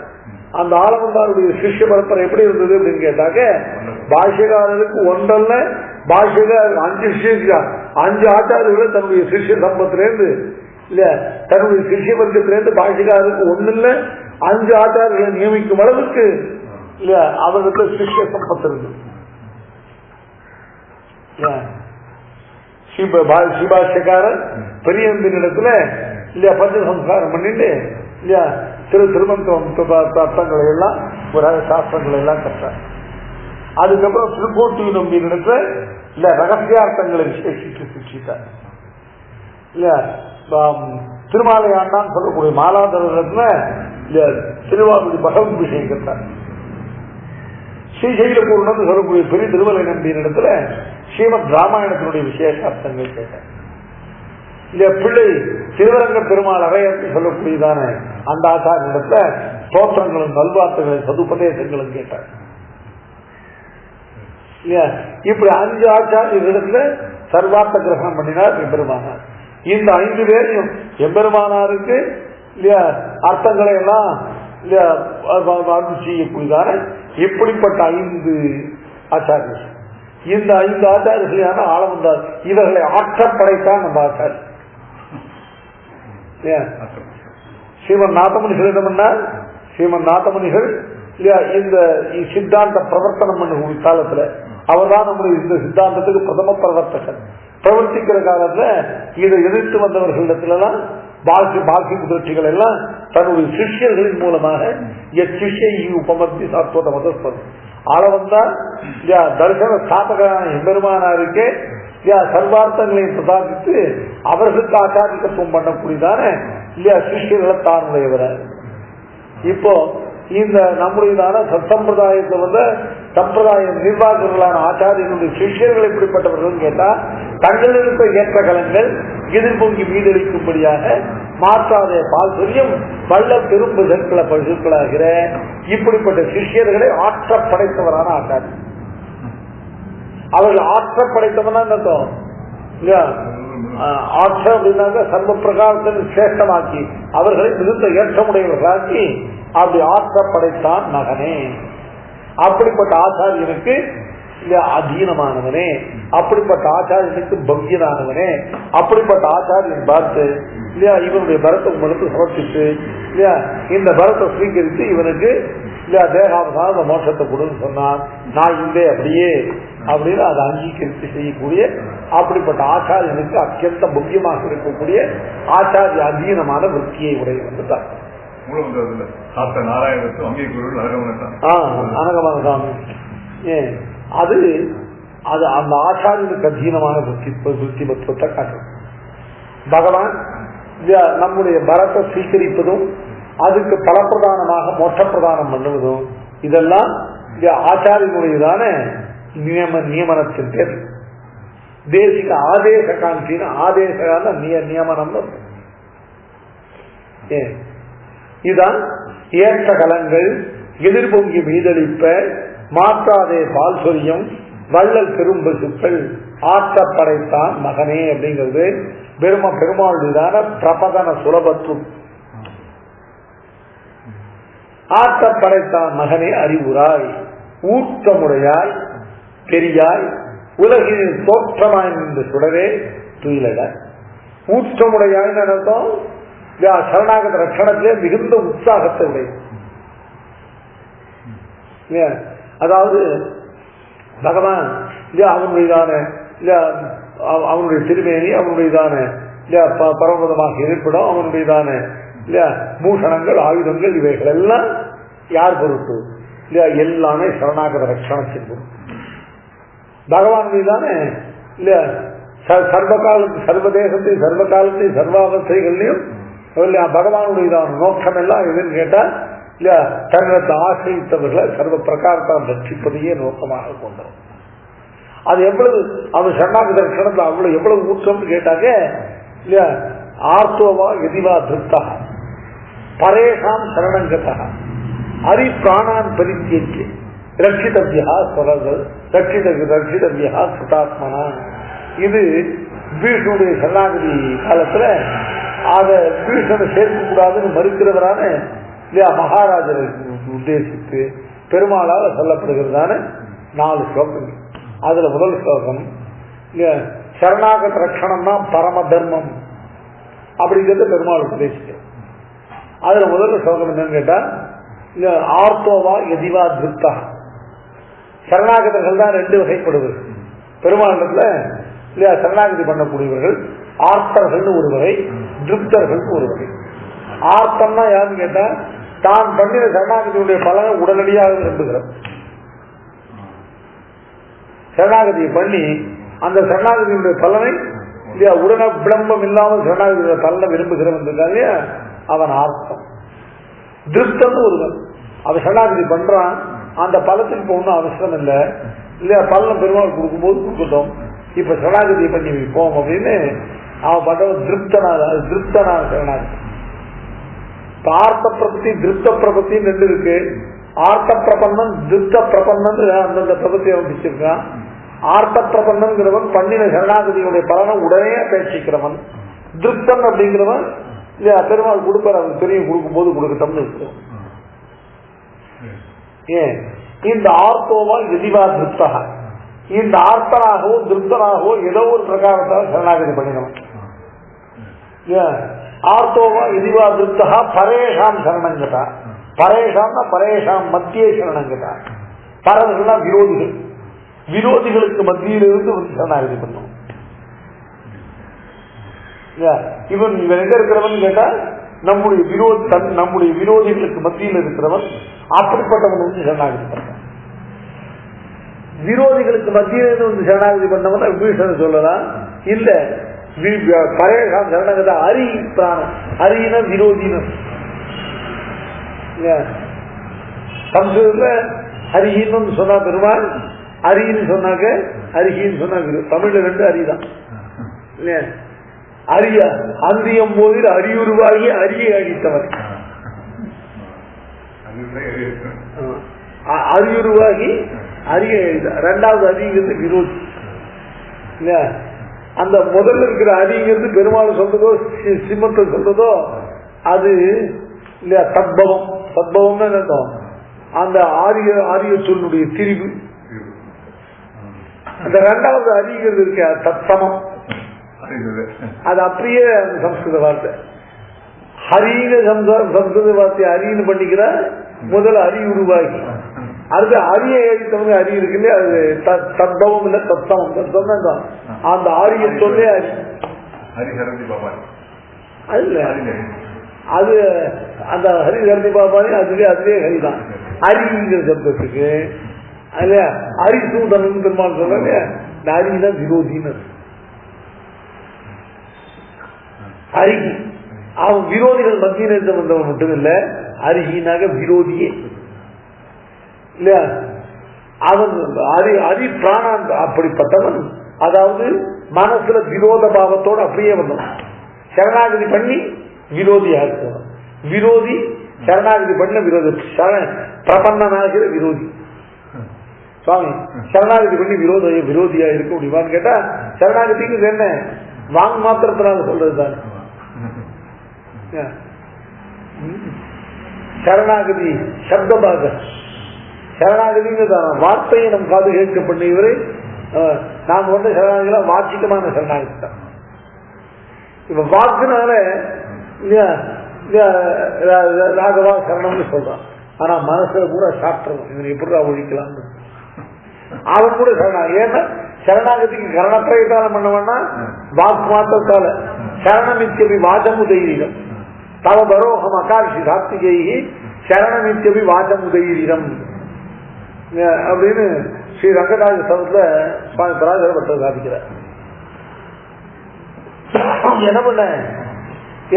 அந்த ஆளவந்தாருடைய சிஷ்ய பரம்பரை எப்படி இருந்தது அப்படின்னு கேட்டாக்க, பாஷ்யக்காரருக்கு ஒன்றல்ல, பாஷ்யக்காரர் 5 ஆச்சாரியர்களை தன்னுடைய சிஷ்ய சம்பத்திலேருந்து இல்ல தன்னுடைய சிஷ்ய வர்க்கத்திலேருந்து பாஷ்யக்காரருக்கு ஒண்ணு இல்ல 5 ஆச்சாரியர்களை நியமிக்கும் அளவுக்கு இல்ல அவருக்கு சிஷ்ய சம்பத்து இருக்கு. சிபாஷ்யக்காரர் பெரியந்தினிடத்துல இல்லையா பஞ்சசம்ஸ்காரம் பண்ணிட்டு இல்லையா திருமந்திரம் அர்த்தங்களை எல்லாம் ஒரு சாஸ்திரங்களை எல்லாம் கற்றார். அதுக்கப்புறம் திருக்கோட்டி நம்பினிடத்துல இல்ல ரகசியார்த்தங்களை விசேஷித்து சிக்ஷித்தார். இல்லையா திருமாலையாண்டான்னு சொல்லக்கூடிய மாலாதரத்துல இல்லையா திருவாரூரி பகவத் விஷயம் கற்றார். ஸ்ரீசைலபூர்ணம் சொல்லக்கூடிய பெரிய திருமலை நம்பியின் இடத்துல ஸ்ரீமத் ராமாயணத்தினுடைய விசேஷார்த்தங்கள் கேட்டார். இல்ல பிள்ளை திருவரங்க பெருமாள் அவையத்து சொல்லக்கூடியதான அந்த ஆச்சார இடத்துல தோற்றங்களும் நல்வார்த்தைகளும் சதுபதேசங்களும் கேட்டார். இல்லையா இப்படி 5 ஆச்சாரிய இடத்துல சர்வார்த்த கிரகணம் பண்ணினார் எம்பெருமானார். இந்த 5 பேரையும் எம்பெருமானாருக்கு இல்லையா அர்த்தங்களை எல்லாம் இல்லையா செய்யக்கூடியதான இப்படிப்பட்ட 5 ஆச்சாரியர்கள். இந்த 5 ஆச்சாரியர்களான ஆளவந்தார் இவர்களை ஆற்றப்படைத்தான் நம்ம ஆச்சாரியர். ஸ்ரீமன் நாதமுனிகள் என்ன பண்ணார்? ஸ்ரீமன் நாதமுனிகள் இல்லையா இந்த சித்தாந்த பிரவர்த்தனம் பண்ணக்கூடிய காலத்துல அவர்தான் நம்முடைய இந்த சித்தாந்தத்துக்கு பிரதம பிரவர்த்தகர். பிரவர்த்திக்கிற காலத்துல இதை எதிர்த்து வந்தவர்களிடத்துலாம் பாக்கி முதிர்ச்சிகள் எல்லாம் தன்னுடைய சிஷ்யர்களின் மூலமாக உபமர்த்தி சாத்வத மதஸ்பதி ஆளவந்தார் தரிசன ஸ்தாபகரான எம்பெருமானாருக்கே சர்வார்த்தங்களையும் பிரதாபித்து அவர்களுக்கு ஆச்சாரிகத்துவம் பண்ணக்கூடியதான இல்லையா சிஷ்யர்களை தானுடையவர். இப்போ இந்த நம்முடையதான சம்பிரதாயத்தை சம்பிரதாய நிர்வாகங்களான ஆச்சாரியர்களுடைய சிஷ்யர்கள் எப்படிப்பட்டவர்கள் கேட்டா, தங்களுக்கு ஏற்ற கலங்கள் எதிர்பொங்கி மீதளிக்கும்படியாக மாற்றாதே பால் சொல்லியும் வல்ல பெரும் பசுக்களாகிற இப்படிப்பட்ட சிஷ்யர்களை ஆற்ற படைத்தவரான ஆச்சாரியர். அவர்கள் ஆற்ற படைத்தவனா அர்த்தம் இல்லையா? ஆற்ற அப்படின்னாக்க சர்வ பிரகாரத்தின் சிரேஷ்டமாக்கி அவர்களை மிகுந்த ஏற்றமுடையவர்களாக்கி அப்படி ஆற்ற படைத்தான் மகனே. அப்படிப்பட்ட ஆச்சாரியனுக்கு அதீனமானவனே, அப்படிப்பட்ட ஆச்சாரியனுக்கு பக்தியனானவனே, அப்படிப்பட்ட ஆச்சாரியன் பார்த்து இல்லையா இவனுடைய பரத்தை உங்களுக்கு சமர்ப்பித்து இல்லையா இந்த பரத்தை ஸ்வீகரித்து இவனுக்கு இல்லையா தேகாவசான மோட்சத்தை கொடுன்னு சொன்னான். நான் இங்கே அப்படியே அப்படின்னு அதை அங்கீகரித்து செய்யக்கூடிய அப்படிப்பட்ட ஆச்சாரியனுக்கு அத்தியந்த முக்கியமாக இருக்கக்கூடிய ஆச்சாரிய அதீனமான விற்பியை உடைய வந்து தாக்கம் அனகமான சாமி. அது அது அந்த ஆச்சாரியனுக்கு அதீனமான விற்பிமத்துவத்தை காட்டும். பகவான் நம்முடைய பரத்தை ஸ்வீகரிப்பதும் அதுக்கு பலப்பிரதானமாக மோட்சப்பிரதானம் பண்ணுவதும் இதெல்லாம் ஆச்சாரியனுடையதான நியமனத்தின் பேர். தேசிக ஆதேச காந்தின்னு ஆதேசகான நியமனம். இதுதான் ஏற்ற கலங்கள் எதிர்பொங்கி மீதளிப்ப மாற்றாதே பால் சொரியும் வள்ளல் பெரும் பசுக்கள் ஆற்ற படைத்தான் மகனே அப்படிங்கிறது பெருமாளுடையதான பிரபதன சுலபத்துவம். ஆற்ற படைத்தான் மகனே அறிவுராய் ஊற்றமுடையாய் பெரியாய் உலகில் தோற்றமாய் நின்று சுடவே துயிலட. ஊற்றமுடையாய் அர்த்தம் சரணாகத ரட்சணத்திலே மிகுந்த உற்சாகத்தை உடைய. அதாவது பகவான் அவனுடையதான அவனுடைய திருமேனி அவனுடையதான பரமதமாக இருப்பிடம் அவனுடையதான பூஷணங்கள் ஆயுதங்கள் இவைகள் எல்லாம் யார் பொருட்டு இல்லையா எல்லாமே சரணாகத ரட்சணத்தின் பொருட்டு. பகவானுடைய தானே இல்லையா சர்வகாலத்து சர்வதேசத்தையும் சர்வகாலத்தையும் சர்வாவஸ்தைகள்லையும் பகவானுடையதான நோக்கம் எல்லாம் எதுன்னு கேட்டா இல்லையா தன்னத்தை ஆசிரியத்தவர்களை சர்வ பிரகாரத்தால் ரட்சிப்பதையே நோக்கமாக கொண்டோம். அது எவ்வளவு அவன் சரணாகதி லட்சணத்துல அவ்வளவு எவ்வளவு ஊற்றம்னு கேட்டாக்க இல்லையா, ஆர்த்தோவா எதிவா திருப்தா பரேஷாம் சரணங்கதா ஹரி பிராணான் பரித்தியஜ்ய ரட்சிதவ்யா ஸ்வரங்கள் ரட்சிதவ்யா சுதாத்மனா. இது பீஷ்மனுடைய சரணாகதி காலத்துல அதை பீஷ்மனை சேர்க்கக்கூடாதுன்னு மறுக்கிறவரான இல்லையா மகாராஜரை உத்தேசித்து பெருமாளால் சொல்லப்படுகிறதான 4 ஸ்லோகங்கள். அதுல முதல் ஸ்லோகம் சரணாகத ரட்சணம்னா பரம தர்மம் அப்படிங்கிறத பெருமாள் உபதேசிக்க. அதுல முதல் ஸ்லோகம் என்னன்னு கேட்டா ஆர்த்தோவா எதிவா திருப்தா. சரணாகதர்கள் தான் 2 வகைப்படுவது பெருமாளத்துல இல்லையா. சரணாகதி பண்ணக்கூடியவர்கள் ஆர்த்தர்கள் ஒரு வகை, திருப்தர்கள் ஒரு வகை. ஆர்த்தம்னா யாருன்னு கேட்டா தான் பண்ணின சரணாகதியுடைய பலனை உடனடியாக விரும்புகிறோம். சரணாகதியை பண்ணி அந்த சரணாகதியுடைய பலனை இல்லையா உடனே விளம்பம் இல்லாமல் சரணாகதியுடைய பலனை விரும்புகிறவன் அவன் ஆர்த்தம். திருப்தம் ஒருவன் அவன் சரணாகதி பண்றான், அந்த பலத்துக்கு போகணும் அவசரம் இல்லை இல்லையா, பலனை பெருமாள் கொடுக்கும்போது கொடுக்கட்டும், இப்ப சரணாகதி பண்ணி வைப்போம் அப்படின்னு அவன் பண்றவன் திருப்தனான சரணாகதி. ஆர்த்த பிரபத்தி திருப்த பிரபத்தின்னு 2 இருக்கு. ஆர்த்த பிரபந்தம் திருப்த பிரபந்தம் அந்தந்த பிரபத்தி அவன் பிடிச்சிருக்கான். ஆர்த்த பிரபந்தம்ங்கிறவன் பண்ணின சரணாகதியுடைய பலனை உடனே அபேட்சிக்கிறவன். திருப்தன் அப்படிங்கிறவன் இல்லையா பெருமாள் கொடுப்பார், அவன் தெரியும் கொடுக்கும் போது கொடுக்கட்டம்னு இருக்கிறோம். ஏன் இந்த ஆர்த்தோவா எதிவா திருப்தா, இந்த ஆர்த்தனாகவோ திருப்தனாகவோ ஏதோ ஒரு பிரகாரத்தால் சரணாகதி பண்ணினவன். ஆர்த்தோவா எதிவா திருப்தா பரேஷாம் சரணங்கதா. பரேஷாம்னா பரேஷாம் மத்திய சரணங்கதா. பரவர்கள்னா விரோதிகள், விரோதிகளுக்கு மத்தியிலிருந்து வந்து சரணாகதி பண்ணும். இவன் எங்க இருக்கிறவன் கேட்டா நம்முடைய விரோதிகளுக்கு மத்தியில் இருக்கிறவன், அப்படிப்பட்டவன் வந்து சரணாகதி பண்ண. விரோதிகளுக்கு மத்தியிலிருந்து வந்து சரணாகதி பண்ணவன் விபீஷணன் சொல்லலாம். இல்ல பரேஷாம் சரணங்கதா ஹரி பிராணம், ஹரின விரோதினம். சம்ஸ்கிருதத்துல ஹரிஹின்னு சொன்னா பெருமாள், ஹரின்னு சொன்னாக்க ஹரிஹின்னு சொன்னாங்க. தமிழ்ல 2 ஹரிதான் இல்லையா. அரியா அந்தியம் போதில் அரியுருவாகி அரியை அழித்தவர், அரியுருவாகி அரியை அழித்தார். 2வது அரிங்கிறது விரோதி இல்லையா. அந்த முதல்ல இருக்கிற அரிங்கிறது பெருமாள் சொல்றதோ சிம்மத்தை சொல்றதோ அது இல்லையா சத்பவம். சத்பவம்னு அர்த்தம் அந்த ஆரிய சொல்லுடைய திரிவு. அந்த 2வது அரிங்கிறது இருக்க தத்தமம், அது அப்படியே அந்த சம்ஸ்கிருத வார்த்தை. ஹரின்னு சம்ஸ்கிருத வார்த்தை ஹரின்னு பண்ணிக்கிற முதல்ல ஹரி உருவாகி அடுத்து அரியை அழித்தவங்க அரி இருக்கு இல்லையா, அது தத்தவம் இல்ல தத்தவம். தத்தம் தான் அந்த ஆரிய சொல்லே அரி. அது அந்த ஹரி ஹரதி பாபானே அதுவே ஹரிதான். ஹரிங்கிற சப்தத்துக்கு இல்லையா ஹரிசூதன் பெருமாள் சொல்றாங்க. இந்த ஹரிதான் விரோதின்னு. அருகி அவன் விரோதிகள் மத்தியில் இருந்து வந்தவன் மட்டும் இல்ல, அருகினாக விரோதியே இல்லையா. அவன் அரி பிராணான் அப்படிப்பட்டவன், அதாவது மனசுல விரோத பாவத்தோடு அப்படியே வந்தவன். சரணாகதி பண்ணி விரோதியாக இருக்கிறவன். விரோதி சரணாகதி பண்ண விரோதி, பிரபன்னனாகிற விரோதி. சுவாமி சரணாகதி பண்ணி விரோதியா இருக்க முடியுமான்னு கேட்டா, சரணாகதிக்கு என்ன வாங்க மாத்திரத்தினால சொல்றதுதான். சரணாகதி சப்தமாக சரணாகதிங்கிறதான வார்த்தையை நம் காது கேட்க பண்ண இவரை நாங்க வந்து சரணாகதிலாம் வாச்சிக்கமான சரணாகதி தான். இப்ப வாக்குனால ராகவா சரணம்னு சொல்றான். ஆனா மனசுல கூட சாப்பிட்றோம் இவன் எப்படி ஒழிக்கலாம் அவன் கூட சரணாகதி. ஏன்னா சரணாகதிக்கு கரணப்பிரயத்தானம் பண்ணவன்னா வாக்கு மாத்திரத்தால சரணமித்யபி வாசமுதைரீரம் தவ பரோகம் அகார்ஷி சாத்திகை சரணமித்யபி வாசமுதைரீரம் அப்படின்னு ஸ்ரீ ரங்கராஜ சபத்துல சுவாமி பராசரப்பட்ட சாதிக்கிறார். என்ன பண்ண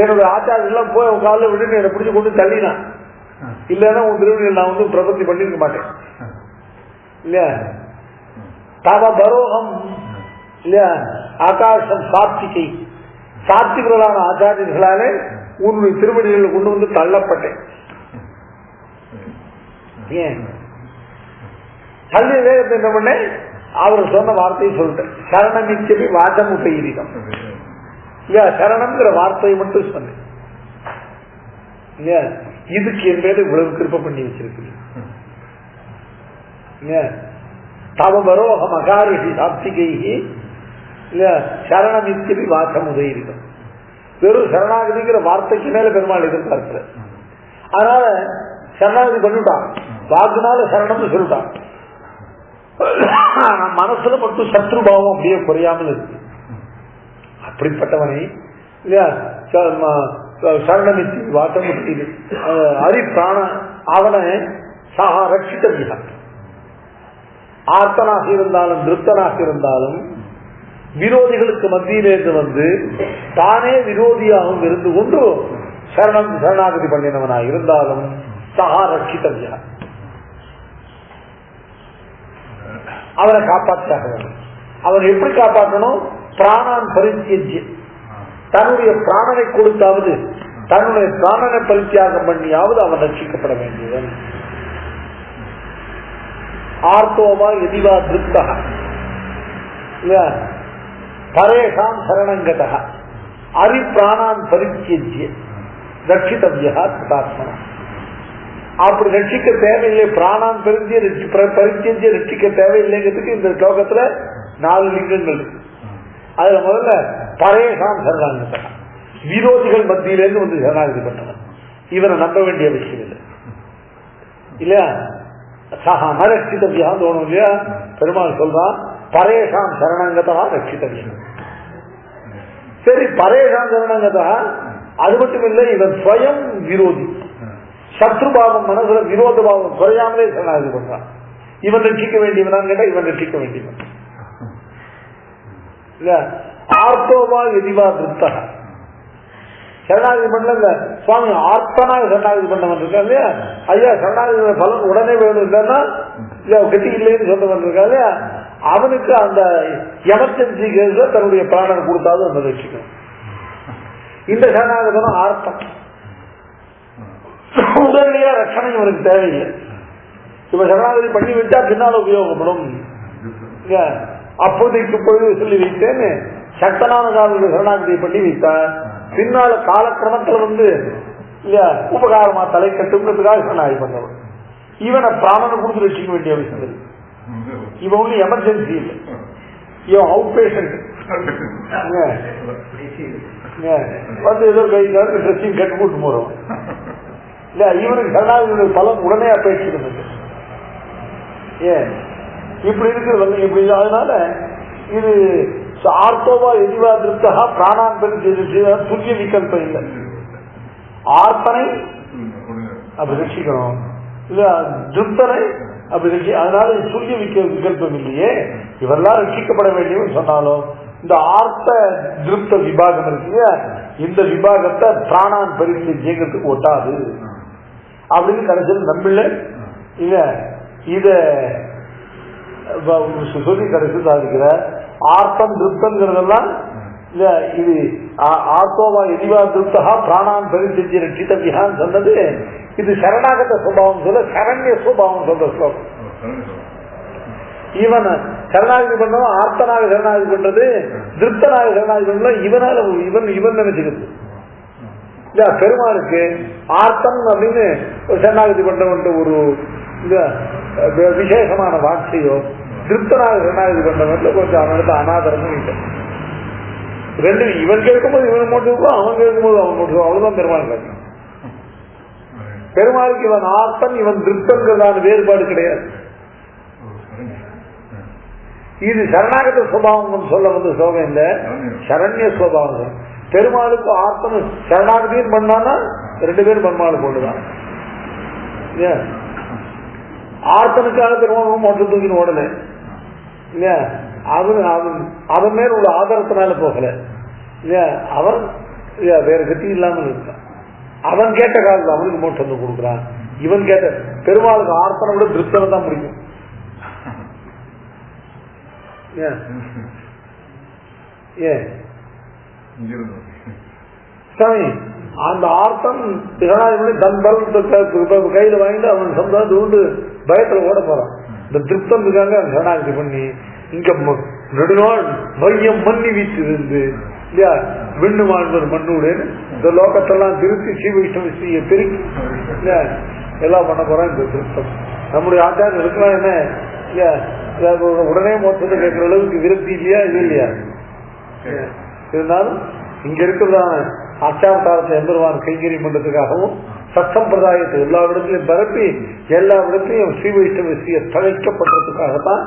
என்னுடைய ஆச்சாரம் எல்லாம் போய் உன் காலில் விட்டு என்னை பிடிச்சி கொண்டு தள்ளினான். இல்லைன்னா உன் திருவடியில் நான் வந்து பிரபத்தி பண்ணிருக்க மாட்டேன் இல்லையா. தவ பரோகம் இல்லையா ஆகாசம் சாத்திகை சாத்திகர்களான ஆச்சாரியர்களாலே உன்னுடைய திருவடிகளை கொண்டு வந்து தள்ளப்பட்டேன். ஏன் தள்ளி வேகத்தை என்ன பண்ண அவர் சொன்ன வார்த்தையை சொல்லிட்டேன். சரணமிச்சபி வாசம் உபயிரிதம் இல்லையா சரணம்ங்கிற வார்த்தையை மட்டும் சொன்னேன் இல்லையா. இதுக்கு என் மேல இவ்வளவு கிருப்பை பண்ணி வச்சிருக்கு. தவ பரோகம் அகாரிஷி சாப்திகை இல்லையா சரணமிச்சபி வாசம் உபயிரிதம். வெறும் சரணாகதிங்கிற வார்த்தைக்கு மேல பெருமாள் எதிர்பார்க்கிற. அதனால சரணாகதி பண்ணிட்டான், வாக்குனால சரணம்னு சொல்லிட்டான். மனசுல மட்டும் சத்ருபாவம் அப்படியே குறையாமல் இருக்கு. அப்படிப்பட்டவனை இல்லையா சரணமிச்சு வாசம் அரி பிராண அவனை சகா ரட்சித்தவியா. ஆர்த்தனாக இருந்தாலும் திருப்தனாக இருந்தாலும் விரோதிகளுக்கு மத்தியிலிருந்து வந்து தானே விரோதியாகவும் இருந்து கொண்டு சரணாகதி பண்ணினவனாக இருந்தாலும் சகா ரட்சித்தவியா அவனை காப்பாற்றாக வேண்டும். அவன் எப்படி காப்பாற்றணும்? பிராணான் பரித்தியஜ்ய தன்னுடைய பிராணனை கொடுத்தாவது தன்னுடைய பிராணனை பரித்தியாகம் பண்ணியாவது அவன் ரட்சிக்கப்பட வேண்டியவன். ஆர்த்தோவா எதிவா திருப்தா பரேஷாம் சரணங்கதா அரி பிராணான் பரித்தியஜ்ய ரட்சித்தவியா ததாத்மனா. அப்படி ரட்சிக்க தேவையில்லை, பிராணான் பரித்தியஜ்ய ரட்சிக்க தேவையில்லைங்கிறதுக்கு இந்த ஸ்லோகத்துல 4 லிங்கங்கள் இருக்கு. அதுல முதல்ல பரேஷாம் சரணாகதா விரோதிகள் மத்தியிலேருந்து வந்து சரணாகதி பண்ணவன். இவனை நம்ப வேண்டிய விஷயம் இல்லை இல்லையா. சகா நரட்சித்தவியான்னு தோணும் இல்லையா. பெருமாள் சொல்றான் பரேஷாம் சரணங்கதா ரட்சித்தவியா. சரி பரேஷாம் சரணங்கதா அது மட்டும் இல்லை, இவன் ஸ்வயம் விரோதி. சத்ருபாவம் மனசுல விரோத பாவம் குறையாமலே சரணாகதி பண்றான். இவன் ரட்சிக்க வேண்டியவனான்னு கேட்டா இவன் ரட்சிக்க வேண்டியவன் இல்ல. ஆர்த்தோவா எதிவா திருப்தா சரணாகதி பண்ணல சுவாமி ஆர்த்தனாக சரணாகதி பண்ணவன் இருக்கா இல்லையா. ஐயா சரணாகதி பலன் உடனே வேணும் இல்லைன்னா கட்டி இல்லைன்னு சொன்னவன் இருக்கா இல்லையா. அவனுக்கு அந்த எமர்ஜென்சி கேஸ்ல தன்னுடைய பிராணனை கொடுத்தாவது அந்த ரட்சிக்கணும். இந்த சரணாகதி ஆர்த்தம் உடனடியா ரட்சணை இவனுக்கு தேவையில்லை. இப்ப சரணாகதி பண்ணி வச்சா பின்னால உபயோகப்படும். அப்போதைக்கு பொழுது சொல்லி வைத்தேன்னு சக்தனான காலத்தில் சரணாகதியை பண்ணி வைத்தார். பின்னால காலக்கிரமத்தில் வந்து இல்லையா உபகாரமா தலை கட்டுங்கிறதுக்காக சரணாகதி பண்ணவன். இவனை பிராணனை கொடுத்து ரட்சிக்க வேண்டிய அவசியம் இல்லை. இவன் ஒன்றும் எமர்ஜென்சி இல்லை, இவன் அவுட் பேஷண்ட். வந்து ஏதோ கைக்காருக்கு ட்ரெஸ்ஸிங் கட்டு போட்டு போறோம் இல்ல. இவனுக்கு சரணாகதியுடைய பலன் உடனே அபேட்சிக்கிறது. ஏன் இப்படி இருக்கிறது இப்படி. அதனால இது ஆர்த்தோவா எதிவா திருப்தா பிராணான் துல்லிய விகல்பம் இல்லை. ஆர்த்தனை அப்படி ரட்சிக்கணும் இல்ல, திருப்தனை அப்படி ரட்சி. அதனால துல்லிய விகல்பம் இல்லையே. இவரெல்லாம் ரட்சிக்கப்பட வேண்டியவன் சொன்னாலும் இந்த ஆர்த்த திருப்த விபாகம் இருக்கு, இந்த விபாகத்தை பிராணான் பரிசு ஜெயத்துக்கு ஒட்டாது அப்படின்னு கடைசியில் நம்பில இல்ல. இத சொல்லி கடைசி சாதிக்கிற ஆர்த்தம் திருப்தங்கிறதெல்லாம் இல்ல. இது ஆர்த்தோவா எதிவா திருப்தா பிராணான் பரிசு ரட்சித்தவியான்னு சொன்னது இது சரணாகத சுபாவம் சொல்ல, சரண்ய சுபாவம் சொல்ற ஸ்லோகம். இவன் சரணாகதி பண்ணவன் ஆர்த்தனாக சரணாகதி பண்றது, திருப்தனாக சரணாகதி பண்ண இவனால இவன் நினைச்சுக்கிறது. பெருமாளுக்கு ஆர்த்தம் அப்படின்னு சரணாகதி பண்றவன் ஒரு விசேஷமான வாட்சையோ, திருப்தனாக சரணாகதி பண்றவன் கொஞ்சம் அவனுக்கு அனாதரமும் இல்லை. ரெண்டு இவன் கேட்கும்போது இவன் மட்டும், அவன் கேட்கும்போது அவன் மட்டும், அவ்வளவுதான் பெருமாள் கேட்கணும். பெருமாளுக்கு இவன் ஆர்த்தம் இவன் திருப்தங்கிறதான வேறுபாடு கிடையாது. இது சரணாகத சுபாவம் சொல்ல வந்து சோகம் இல்லை, சரண்ய சுபாவம். பெருமாளுக்கு ஆர்த்தம் சரணாகதியும் பண்ணானா 2 பேரும் பெருமாள் போட்டுதான். ஆர்த்தனுக்காக பெருமாள் மொட்டை தூக்கின்னு ஓடல இல்லையா. அவன் மேல உள்ள ஆதாரத்தினால போகல இல்லையா. அவன் வேற கத்தி இல்லாமல் இருக்கான். அவன் கேட்ட காலத்தில் அவனுக்கு மோட்சம் வந்து கொடுக்குறான். இவன் கேட்ட பெருமாளுக்கு ஆர்த்தனை விட திருப்தனை தான் பிடிக்கும். ஏன் சாமி அந்த ஆர்த்தம் தன் பலம் கையில வாங்கிட்டு அவன் சம்பாதிச்சு கொண்டு பயத்துல ஓட போறான். இந்த திருப்தம் இருக்காங்க சரணாகதி பண்ணி இங்க நெடுநாள் மையம் மண்ணி வீச்சு இருந்து இல்லையா விண்ணு வாழ்வர் மண்ணூடு இந்த லோகத்தெல்லாம் திருத்தி ஸ்ரீவைஷ்ணவ பெருக்கி இல்லையா எல்லாம் பண்ண போறான். இந்த திருப்தம் நம்முடைய ஆச்சாரம் இருக்கலாம் என்ன இல்லையா உடனே மோசத்தை கேட்கிற அளவுக்கு விருத்தி இல்லையா இது இல்லையா? இருந்தாலும் இங்க இருக்கிறதான ஆச்சாரத்தை எம்பெருமான் கைங்கறி பண்றதுக்காகவும் சத்சம்பிரதாயத்தை எல்லா இடத்திலையும் பரப்பி எல்லா இடத்திலையும் ஸ்ரீ வைஷ்ணவ தழைக்கப்பட்டதுக்காகத்தான்.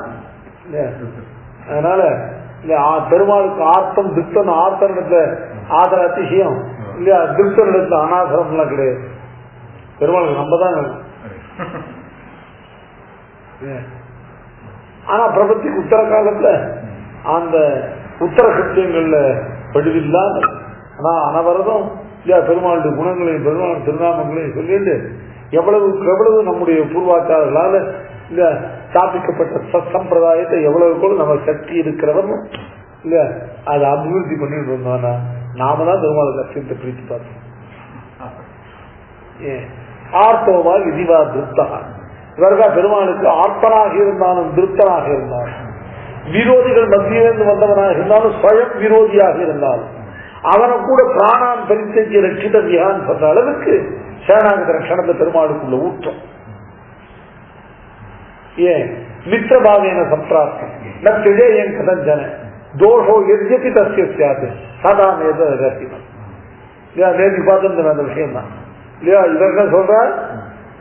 அதனால பெருமாளுக்கு ஆர்த்தம் திருப்தன் ஆர்த்தனிடத்துல ஆதர அதிசயம் இல்லையா திருப்தனிடத்துல அனாதரம் எல்லாம் கிடையாது. பெருமாளுக்கு நம்ம தான் வேணும். ஆனா பிரபத்திக்கு உத்தர காலத்துல அந்த உத்தர சத்தியங்கள்ல படிவில்லாத ஆனா அனவரதம் இல்லையா பெருமாளுடைய குணங்களையும் பெருமாள் திருநாமங்களையும் சொல்லிட்டு எவ்வளவு நம்முடைய பூர்வாச்சாரர்களால இல்ல ஸ்தாபிக்கப்பட்ட சம்பிரதாயத்தை எவ்வளவு கூட நம்ம சக்தி இருக்கிறவரும் இல்ல அதை அபிவிருத்தி பண்ணிட்டு இருந்தோம்னா நாம தான் பெருமாள் லட்சியத்தை பிரித்து பார்த்தோம். ஆர்த்தவா விதிவா திருப்தா இவர்களா பெருமாளுக்கு ஆர்த்தனாக இருந்தாலும் திருப்தனாக இருந்தாலும் விரோதிகள் மத்தியிலிருந்து வந்தவனாக இருந்தாலும் ஸ்வயம் விரோதியாக இருந்தாலும் அவனை கூட பிராணான் பரித்தேஜி ரட்சித வியான் சொல்ற அளவுக்கு சேனாகத ரட்சணத்தை பெருமாளுக்குள்ள ஊற்றம். ஏன் மித்திரபாவேன சம்பிராப்தம் நத்திழேயன் கதஞ்சன தோஷோ எத்யபி தஸ்ய சியாது சதா நேத ரசினம் இல்லையா நேற்று பார்த்து அந்த விஷயம் தான் இல்லையா. இவர்கள் சொல்ற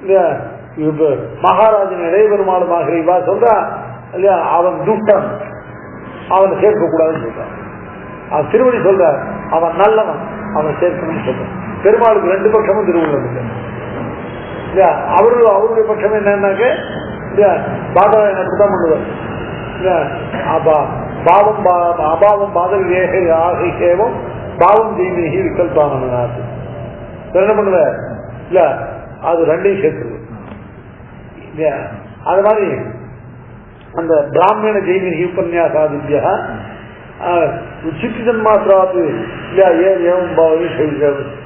இல்லையா மகாராஜன் இளைய பெருமாளுமாக இவா சொல்றா இல்லையா அவன் துஷ்டன் அவனை சேர்க்க கூடாதுன்னு சொல்றான். அவன் திருவடி சொல்ற அவன் நல்லவன் அவன் சேர்க்கணும்னு சொல்றான். பெருமாளுக்கு ரெண்டு பட்சமும் திருவுள்ளம் இல்லையா. அவருடைய பட்சம் என்னன்னாக்க இல்லையா பாதம் அப்படிதான் பண்ணுவார் இல்லையா பாவம் அபாவம் பாதல் ஏகம் பாவம் ஜெய்மீகி விகல்பாமனாது என்ன பண்ணுவார் இல்ல அது ரெண்டையும் சேர்த்துருது இல்லையா. அது மாதிரி அந்த பிராமண ஜெய்மீகி உபன்யாசாதித்யா சித்திஜன்மாத்திராது இல்லையா ஏன்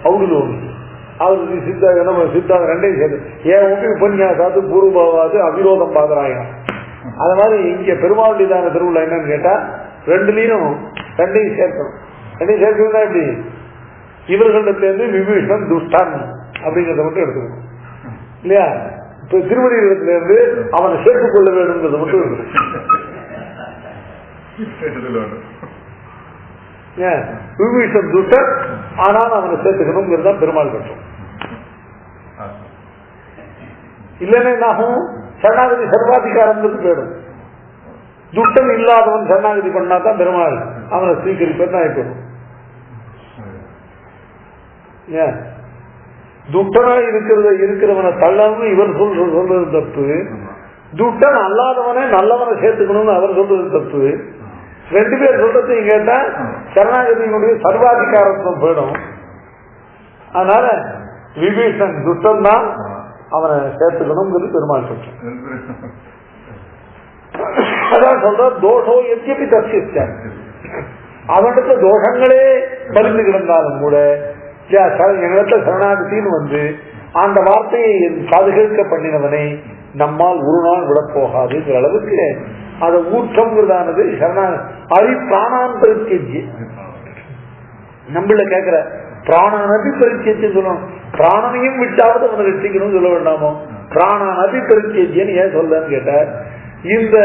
அவங்களும் ஒன்று அவருக்கு சித்தா ரெண்டையும் சேர்த்து ஏன் ஒன்று உபன்யாசாது பூர்வபாவாது அவிரோதம் பாதராயணம். அது மாதிரி இங்க பெருமாளுடையதான திருவிழா என்னன்னு கேட்டா ரெண்டையும் சேர்க்கணும். ரெண்டையும் சேர்க்கணும்னா எப்படி இவர்களிடத்திலிருந்து விபீஷன் துஷ்டன் அப்படிங்கிறத மட்டும் எடுத்துக்கணும் இல்லையா. இப்ப திருவடியிடத்துல இருந்து அவனை சேர்த்துக் கொள்ள வேணுங்கிறத மட்டும் எடுக்கணும். விபீஷன் துஷ்டன் ஆனால் அவனை சேர்த்துக்கணுங்கிறது தான் பெருமாள் கட்டம். இல்லைன்னா என்னாகும் சரணாகதி சர்வாதிகாரம் போயிடும். துஷ்டன் இல்லாதவன் சரணாகதி பண்ணாதான் பெருமாள் அவனை ஸ்வீகரிப்பேன் ஆயிடும். துட்டனா இருக்கிறவனை தள்ளணும் இவர் சொல்றது தப்பு. துட்டன் அல்லாதவனை நல்லவனை சேர்த்துக்கணும்னு அவர் சொல்றது தப்பு. ரெண்டு பேர் சொல்றதையும் கேட்டா சரணாகதியினுடைய சர்வாதிகாரத்துவம் போயிடும். அதனால விபீஷன் துட்டன் தான் அவனை சேர்த்துக்கணுங்கிறது பெருமாள் சொல்றேன். அதான் சொல்ற தோஷோ எத்தியப்பி தர்சிச்ச அவனிடத்துல தோஷங்களே பறிந்து கிடந்தாலும் கூட எங்களிடத்துல சரணாகத்தின்னு அந்த வார்த்தையை சாதுகேட்க பண்ணினவனை நம்மால் ஒரு நாள் விடப்போகாதுங்கிற அளவுக்கு அதை ஊற்றம்ங்கிறதானது பிராணான் பரிச்சேஜி நம்மள கேட்கிற பிராணானபி பரிச்சேஜி சொல்லணும். பிராணனையும் விட்டாவது அவனை ரசிக்கணும்னு சொல்ல வேண்டாமோ. பிராணானபி பரிச்சேஜின்னு ஏன் சொல்லன்னு கேட்ட இந்த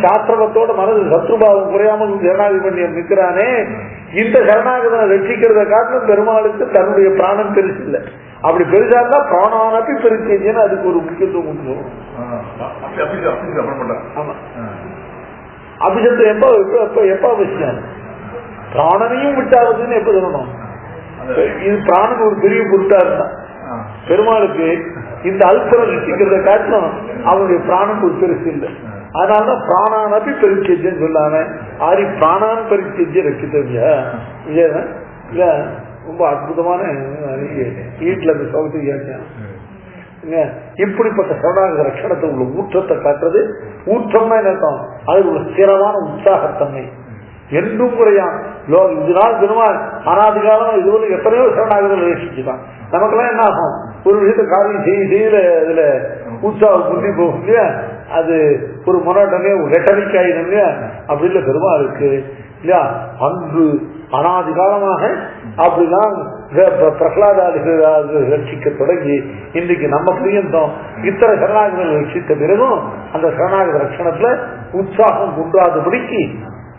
சாஸ்திரத்தோட மனது சத்ருபாவம் குறையாமல் சரணாகதி பண்ணி நிற்கிறானே இந்த சரணாகதனை ரட்சிக்கிறத காட்டிலும் பெருமாளுக்கு தன்னுடைய பிராணம் பெருசு இல்லை. அப்படி பெருசா இருந்தா பிராணானபி பரிச்சேஜின்னு அதுக்கு ஒரு முக்கியத்துவம் உண்டு. ஆமா அபிஷத்தை எப்ப அவசியம் பிராணனையும் விட்டாவதுன்னு எப்ப சொல்லணும். இது பிராணன் ஒரு பெரிய பொருட்டா இருந்தா பெருமாளுக்கு இந்த அல்பரம் ரசிக்கிறத காட்டிலும் அவனுடைய பிராணம் ஒரு பெருசு இல்லை. அதனாலதான் பிராணானபி பரிச்சேஜன்னு சொல்லாம ஆரி பிராணான் பரிச்சேஜ ரசித்தவியா இல்ல ரொம்ப அற்புதமான வீட்டுல அந்த சௌகரியம் இப்படிப்பட்ட சரணாகத லட்சணத்தை உள்ள ஊற்றத்தை காட்டுறது. ஊற்றம்னா என்ன அர்த்தம்? அது ஒரு ஸ்திரமான உற்சாகத்தன்மை என்றும் குறையான். இதனால் திருமால் அனாதிகாலம் இதுவரை எத்தனையோ சரணாகதல் ரசிச்சுதான். நமக்கெல்லாம் என்ன ஆகும்? ஒரு விஷயத்த காரியம் செய்யல இதுல உற்சாகம் புத்தி போகும் இல்லையா? அது ஒரு மொனோட்டனே ரெட்டரிக் ஆயிடும் இல்லையா? அப்படி இல்ல பெருமா இருக்கு இல்லையா? அன்று அனாதி காலமாக அப்படிதான் பிரகலாதாதிகள் ரட்சிக்க தொடங்கி இன்றைக்கு நம்ம பிரியந்தம் இத்தனை சரணாகதல் ரட்சித்த பிறகும் அந்த சரணாகத ரட்சணத்துல உற்சாகம் குன்றாதபடிக்கு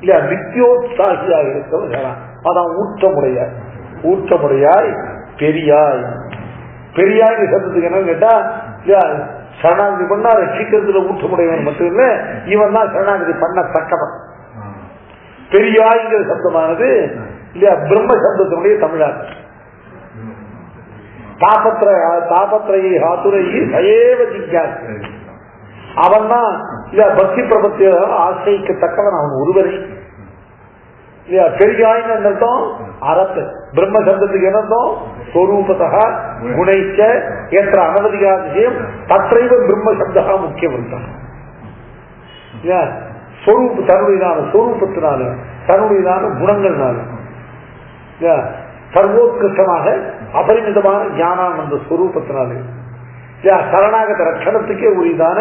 இல்லையா நித்தியோத்சாகியாக இருக்கிறது. அதான் ஊற்றமுடையாய். ஊற்றமுடையாய் பெரியாய். பெரியாய் சத்தத்துக்கு என்னன்னு கேட்டா இல்லையா சரணாகதி பண்ணா ரட்சிக்கிறதுல ஊற்றமுடையவன் மட்டும் இல்ல, இவன் தான் சரணாகதி பண்ணத்தக்கவன். பெரியாய்ங்கிற சப்தமானது இல்லையா பிரம்ம சப்தத்தினுடைய தமிழாக்கம். தாபத்திரையை ஹாத்துரையை சயேவ ஜிக்யாசி. அவன் தான் இல்லையா பக்தி பிரபத்திய ஆசிரியக்கத்தக்கவன் அவன் ஒருவரை. இல்லையா பெரியாய்னு அர்த்தம் அறத்து. பிரம்ம சப்தத்துக்கு என்னர்த்தம்? ஸ்வரூபத்தா குணைச்ச ஏற்ற அனவதிகாதிசயம் தற்றைவ பிரம்ம சப்தா முக்கியம் அர்த்தம். இல்லையா தன்னுடையதான ஸ்வரூபத்தினால தன்னுடையதான குணங்கள்னால சர்வோத்கிருஷ்டமாக அபரிமிதமான ஞானம் அந்த ஸ்வரூபத்தினாலே சரணாகத ரட்சணத்துக்கே உரியதான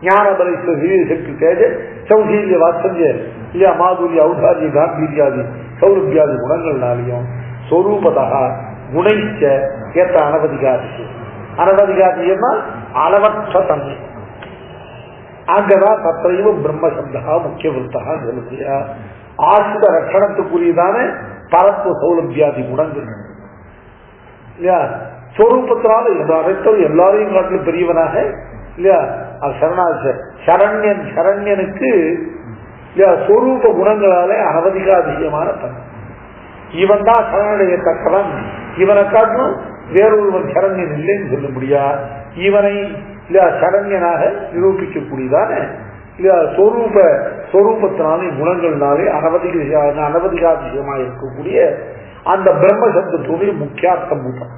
ஞான பரிசு சக்தி தேஜ சௌசீல்ய வாத்சல்ய இல்லையா மாதுரிய ஔதாரிய காம்பீரியாதி சௌரபியாதி குணங்கள்னாலையும் ஸ்வரூபதா குணைச்ச ஏற்ற அனவதிகாதி. அனவதிகாதியம்னா அளவற்ற தன்மை. அங்கதான் தத்தைவ பிரம்ம சப்தா முக்கிய விருத்தா சொல்லுறியா. ஆசித ரட்சணத்துக்குரியதான பரத்துவ சௌலபியாதி குணங்கள் இல்லையா ஸ்வரூபத்தினால எல்லாரையும் காட்டிலும் பெரியவனாக இல்லையா சரண்யனுக்கு இல்லையா ஸ்வரூப குணங்களாலே அனவதிகாதிகமான தன்மை. இவன் தான் சரணடையத்தக்கவன். இவனை காட்டிலும் வேறொருவன் சரண்யன் இல்லைன்னு சொல்ல முடியா. இவனை இல்லையா சரண்யனாக நிரூபிக்கக்கூடியதான இல்லையா ஸ்வரூபத்தினாலே குணங்கள்னாலே அனவதிகாதிகமாக இருக்கக்கூடிய அந்த பிரம்ம சப்தத்துடைய முக்கியார்த்தம் மூலம்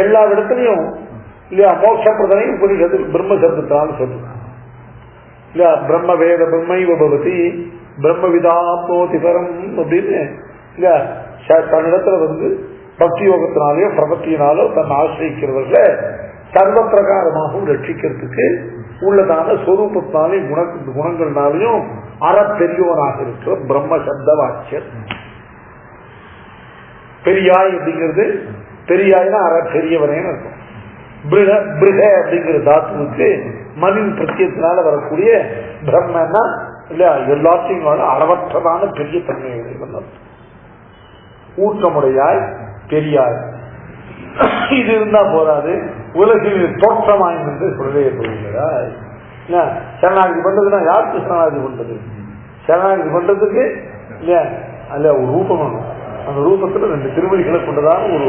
எல்லா இடத்துலையும் இல்லையா மோட்ச பிரதனை உபனிஷத்தில் பிரம்ம சப்தத்தினால சொல்றாங்க இல்லையா. பிரம்ம வேத பிரம்மைவ பவதி பிரம்ம விதாப்னோதி பரம் அப்படின்னு இல்லையா தன்னிடத்துல பக்தி யோகத்தினாலேயோ பிரபத்தியினாலோ தன்னை ஆசிரியக்கிறவர்கள சர்வ பிரகாரமாகவும் ரட்சிக்கிறதுக்கு உள்ளதான ஸ்வரூபத்தினாலே குணங்கள்னாலையும் அறப்பெரியவனாக இருக்கிற பிரம்ம சப்த வாக்கியம். பெரியாய் அப்படிங்கிறது பெரியாய்னா அற பெரியவனேன்னு இருக்கும். பிருக அப்படிங்கிற தாத்துவுக்கு மனித பிரத்யத்தினால வரக்கூடிய பிரம்மன்னா இல்லையா எல்லாத்தையும் அளவற்றதான பெரிய தன்மையை ஊற்றமுடையாய் பெரியாய். இது இருந்தா போராது, உலகில் தோற்றமாய் என்று சொல்லவே போகிறதா. சரணாகதி பண்றதுன்னா யாருக்கு சரணாகதி பண்றது? சரணாகதி பண்றதுக்கு இல்லையா அல்ல ஒரு ரூபம் வேணும். அந்த ரூபத்துல 2 திருவடிகளை கொண்டதான ஒரு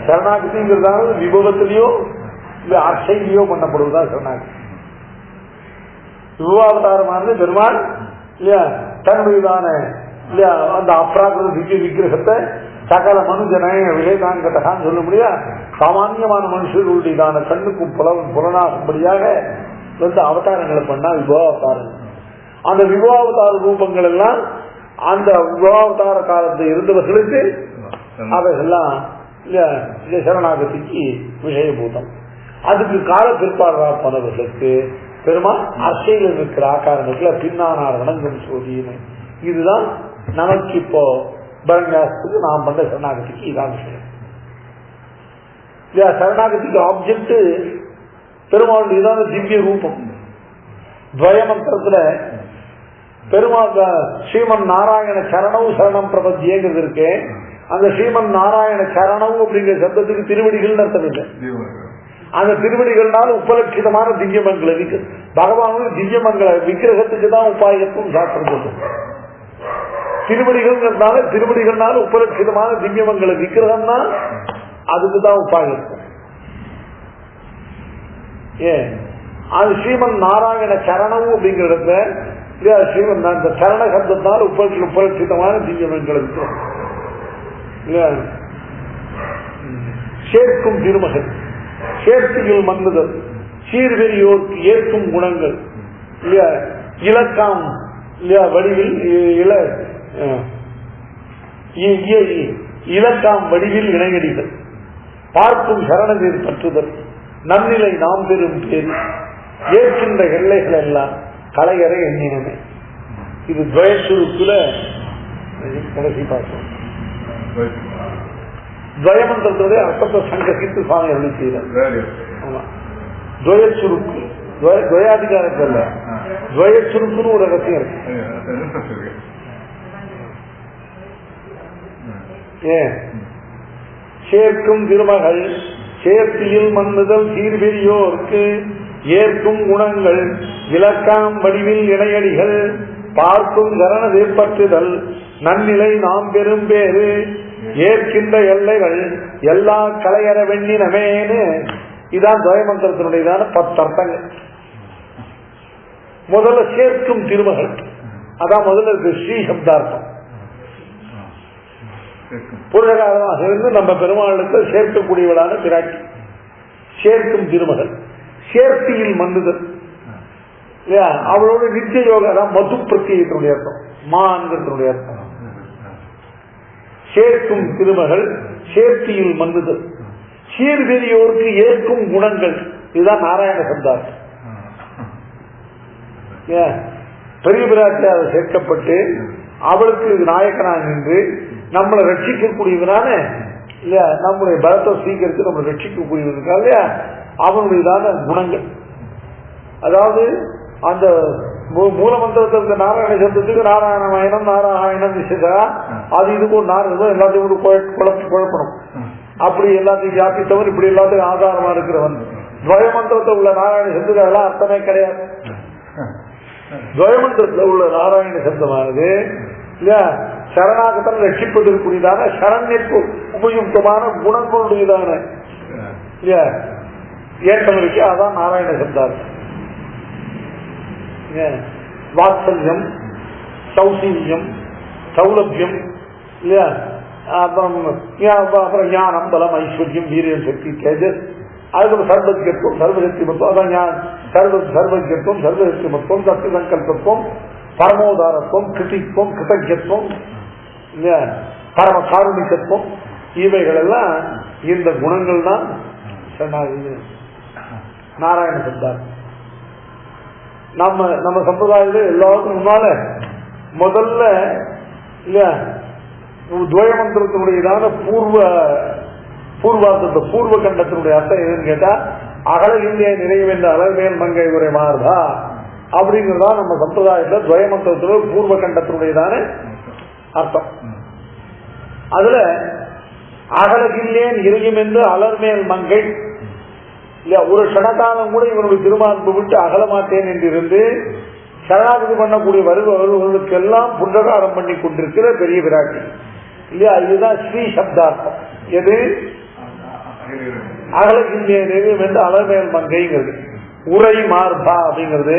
சரணாகதிங்கிறதான விபவத்திலேயோ இல்ல அர்ச்சையிலையோ பண்ணப்படுவதா சரணாகதி. விபவாவதாரமானது பெருமாள் இல்லையா தன்னுடையதான இல்லையா அந்த அப்ராகிருத திவ்ய விக்கிரகத்தை சகல மனுஜனை விவேகாங்கத்தான் சொல்ல முடியா. சாமான்யமான மனுஷர்களுடையதான கண்ணுக்கும் புலனாகும்படியாக அவதாரங்களை பண்ணா விபவாவதாரம். அந்த விபவாவதார ரூபங்கள் எல்லாம் அந்த விபவாவதார காலத்தில் இருந்தவர்களுக்கு அவைகள்லாம் சரணாகதிக்கு விஷயபூதம். அதுக்கு கால பிற்பாடு போனவர்களுக்கு பெருமாள் அர்ச்சையில் இருக்கிற ஆக்காரங்களுக்குள்ள பின்னானார் வணங்கும் சோதியுமே. இதுதான் நமக்கு இப்போ பரங்காசத்துக்கு நாம் பண்ண சரணாகதிக்கு இதான் விஷயம். சரணாகதிக்கு ஆப்ஜெக்ட் பெருமாளுடைய இதான திவ்ய ரூபம். துவயமந்திரத்துல பெருமாள் ஸ்ரீமன் நாராயண சரணம் சரணம் பிரபத்தியங்கிறது இருக்கு. அந்த ஸ்ரீமன் நாராயண சரணம் அப்படிங்கிற சப்தத்துக்கு திருவடிகள் அர்த்தம் இல்லை. அந்த திருவடிகள்னால உபலட்சிதமான திவ்யமங்களை பகவானுடைய திவ்யமங்கள விக்கிரகத்துக்கு தான் உபாயத்தும் சாஸ்திரம் சொல்லும். திருவடிகள்னால திருவடிகள்னால உபலட்சிதமான திவ்யமங்கள விக்கிரகம் தான் அதுக்குதான் உபாயத்தும். ஏன் அது ஸ்ரீமன் நாராயண சரணம் அப்படிங்கிறத ஸ்ரீமன் அந்த சரண சப்தத்தினால உபலட்சிதமான திவ்யமங்கள விக்கிரகம். சேர்க்கும் திருமகள், சேர்த்தியில் மன்னுதல், சீர்வெறியோர்க்கு ஏற்கும் குணங்கள் இல்லையா, இலக்காம் இல்லையா வடிவில் இலக்காம் வடிவில் இணையடிகள், பார்க்கும் சரணதில் பற்றுதல், நன்னிலை நாம் பெறும் பேரு, ஏற்கின்ற எல்லைகள் எல்லாம் கலையறை எண்ணினமே. இது துவயச்சுருக்குல கடைசி பார்த்தோம். துவயமன்றத்துடைய அர்த்தத்தை சங்கசித்து சுவாமி அருளி செய்தார். துவயச்சுருக்கு துவயாதிகாரத்தில் இல்ல, துவயச்சுருக்குன்னு ஒரு ரகசியம் இருக்கு. ஏன் சேர்க்கும் திருமகள், சேர்த்தியில் மன்னுதல், சீர்பெரியோர்க்கு ஏற்கும் குணங்கள், இலக்காம் வடிவில் இணையடிகள், பார்க்கும் கரண தீர்ப்பற்றுதல், நன்னிலை நாம் பெரும் பேரு, ஏற்கின்ற எல்லைகள் எல்லா கலையற வெண்ணினமேனு. இதான் துவயமந்திரத்தினுடையதான 10 அர்த்தங்கள். முதல்ல சேர்க்கும் திருமகள், அதான் முதல்ல இருக்கு ஸ்ரீ சப்தார்த்தம். புருஷகாரமாக இருந்து நம்ம பெருமாளுக்கு சேர்க்கக்கூடியவளான பிராட்டி, சேர்க்கும் திருமகள். சேர்த்தியில் மன்னுதல் இல்லையா, அவளோட நித்திய யோகா தான் மது பிரத்யேகத்தினுடைய அர்த்தம், மான்கிறதுடைய அர்த்தம். சேர்க்கும் திருமகள், சேர்த்தியில் மன்னுதல், சீர்வெறியோருக்கு ஏற்கும் குணங்கள், இதுதான் நாராயண சப்தார்த்தம். பெரிய பிராட்டியால் சேர்க்கப்பட்டு அவளுக்கு நாயக்கனாக நின்று நம்மளை ரட்சிக்கக்கூடியவனான இல்லையா, நம்முடைய பலத்தை சீக்கிரத்து நம்மளை ரட்சிக்கக்கூடியவனுக்கா இல்லையா, அவனுடையதான குணங்கள். அதாவது அந்த மூலமந்திரத்திற்கு நாராயண சப்தத்துக்கு நாராயணமயனம் நாராயணம் விசேஷா, அது இதுக்கு ஒரு நாராயணம் எல்லாத்தையும் குழப்பணும். அப்படி எல்லாத்தையும் வியாபித்தவன், இப்படி எல்லாத்தையும் ஆதாரமா இருக்கிறவன். துவயமந்திரத்தில் உள்ள நாராயண சப்தத்துக்கு அதெல்லாம் அர்த்தமே கிடையாது. துவயமந்திரத்தில் உள்ள நாராயண சப்தமானது இல்லையா, சரணாகத்தன் ரட்சிப்பதற்குரியதான சரண்யற்கு உபயுக்தமான குணங்களுடையதான இல்லையா ஏற்றம் இருக்கு. அதான் நாராயண சப்தார்த்தம். வாத்சல்யம், சௌசீல்யம், சௌலபியம் இல்லையா, அப்புறம் ஞானம், பலம், ஐஸ்வர்யம், வீரியம், சக்தி, தேஜஸ், அதுக்கப்புறம் சர்வஜத்துவம், சர்வசக்தி மத்துவம், அதான் சர்வஜத்துவம், சர்வசக்தி மத்துவம், சக்தி சங்கல்பத்துவம், பரமோதாரத்துவம், கிருதித்துவம், கிருதஜத்துவம், பரம காருணிகத்துவம், இவைகள் எல்லாம் இந்த குணங்கள் தான் நாராயண சப்தார்த்தம். நம்ம சம்பிரதாயத்தில் எல்லாருக்கும் முன்னால முதல்ல இல்லையா துவயமந்திரத்தினுடையதான பூர்வார்த்தத்தை பூர்வ கண்டத்தினுடைய அர்த்தம் எதுன்னு கேட்டா, அகல இந்திய நிறைவேண்ட அழகேல் மங்கை உரை மாறுதா அப்படிங்கிறதா நம்ம சம்பிரதாயத்தில் துவயமந்திரத்துல பூர்வ கண்டத்தினுடையதான அர்த்தம். அதுல அகலகில்லேன் இறையும் என்று அலர்மேல் மங்கை இல்லையா, ஒரு சனகாலம் கூட இவனுடைய திருமார்பு விட்டு அகல மாட்டேன் என்று இருந்து சரணாகதி பண்ணக்கூடிய வருபவர்களுக்கெல்லாம் புண்டகாரம் பண்ணி கொண்டிருக்கிற பெரிய பிராட்டி இல்லையா. இதுதான் ஸ்ரீ சப்தார்த்தம். எது அகலகில்லேன் இறையும் என்று அலர்மேல் மங்கைங்கிறது. உரை மார்பா அப்படிங்கிறது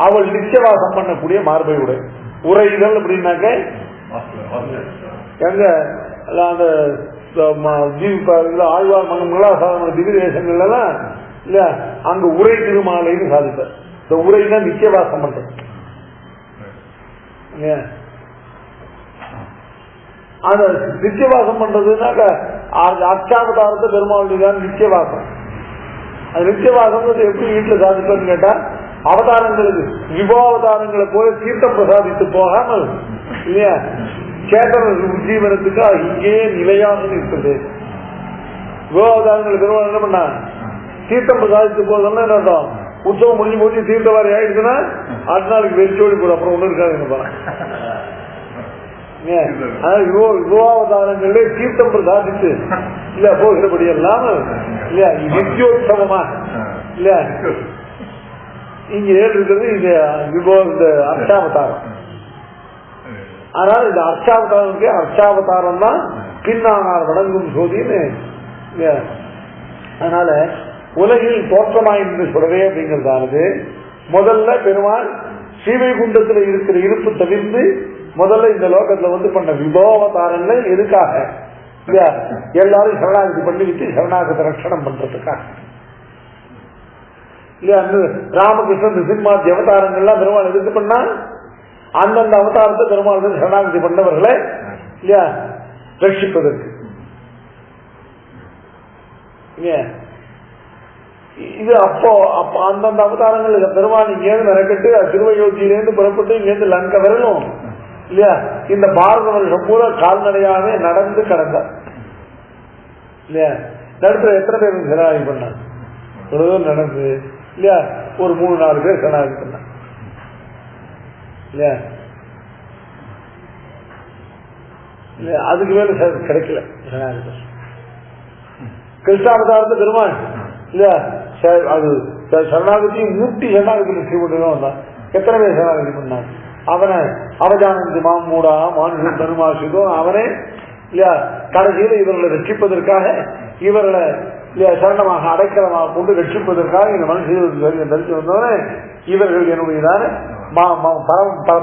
அவள் நிச்சயவாசம் பண்ணக்கூடிய மார்பை உடை. உரைகள் அப்படின்னாக்க எங்க அந்த ஆழ்வார் மங்களாசாதன திவ்ய தேசங்கள்ல எல்லாம் இல்ல அங்க உரை திருமாலைன்னு சாதிப்பார். இந்த உரைதான் நிச்சயவாசம் பண்றது. அந்த நிச்சயவாசம் பண்றதுனாக்க அச்சாவதாரத்தை பெருமாளுதான் நிச்சயவாசம். அது நிச்சயவாசம் எப்படி வீட்டுல சாதிப்பேன்னு கேட்டா, அவதாரங்களுக்கு விபவாவதாரங்களை போல தீர்த்தம் பிரசாதித்து போகாமல் இல்லையா சேதன ஜீவனத்துக்கு இங்கே நிலையாக இருக்கிறது. விபவாவதாரங்களை பெருமாள் என்ன பண்ணா தீர்த்தம் பிரசாதித்து போதெல்லாம் என்ன அர்த்தம், உற்சவம் முடிஞ்சு போச்சு தீர்த்தவாரி ஆயிடுச்சுன்னா அடுத்த நாளைக்கு வெறிச்சோடி போடும், அப்புறம் ஒண்ணு இருக்காது போறேன். விபவாவதாரங்களே தீர்த்தம் பிரசாதித்து இல்ல போகிறபடி எல்லாம் இல்லையா நித்தியோத்சவமா இல்ல இங்க இருக்கிறது இந்த அர்ச்சாவதாரம். அதனால இந்த அர்ச்சாவதாரனுக்கு அர்ச்சாவதாரம் தான் பின்னானார் வணங்கும் சோதின்னு. அதனால உலகில் தோற்றமாயிருந்து சொல்றே அப்படிங்கிறதானது முதல்ல பெருமாள் ஸ்ரீவைகுண்டத்தில் இருக்கிற இருப்பு தவிர்த்து முதல்ல இந்த லோகத்துல பண்ண விபவாவதாரங்கள் எதுக்காக இல்லையா, எல்லாரும் சரணாகதி பண்ணிக்கிட்டு சரணாகதி ரட்சணம் பண்றதுக்காக இல்லையா. ராமகிருஷ்ணன் நிருசிம்மாதி அவதாரங்கள்லாம் பெருமாள் எதுக்கு பண்ணா, அந்தந்த அவதாரத்தை பெருமாள் சரணாகதி பண்ணவர்களை இல்லையா ரட்சிப்பதற்கு. இது அப்போ அந்தந்த அவதாரங்கள் பெருமாள் இங்கேருந்து நடக்கட்டு திருவயோத்தியிலேருந்து புறப்பட்டு இங்கேருந்து லங்கை வரலும் இல்லையா, இந்த பாரத வருஷம் பூரா கால்நடையாவே நடந்து கடந்தார் இல்லையா. நடுப்புற எத்தனை பேர் சரணாகதி பண்ணார், நடந்து இல்லையா, ஒரு 3-4 பேர் சரணாகதி பண்ணார் இல்லையா. அதுக்கு மேல கிடைக்கல சரணாகதி. கிருஷ்ணாவதாரத்தை பெருமாள் இல்லையா, அது சரணாகதியும் மூட்டி சரணாகதி ஸ்ரீமூட்டம் வந்தான். எத்தனை பேர் சரணாகதி பண்ணான், அவனை அவஜானந்தி மாமூடா மானுஷன் தருமாசிதோ அவனே இல்லையா. கடைசியில இவர்களை ரட்சிப்பதற்காக, இவர்களை இல்லையா சரணமாக அடைக்கலமாக கொண்டு ரட்சிப்பதற்காக இந்த மனுஷன் தரிசி வந்தவனே, இவர்கள் என்னுடையதான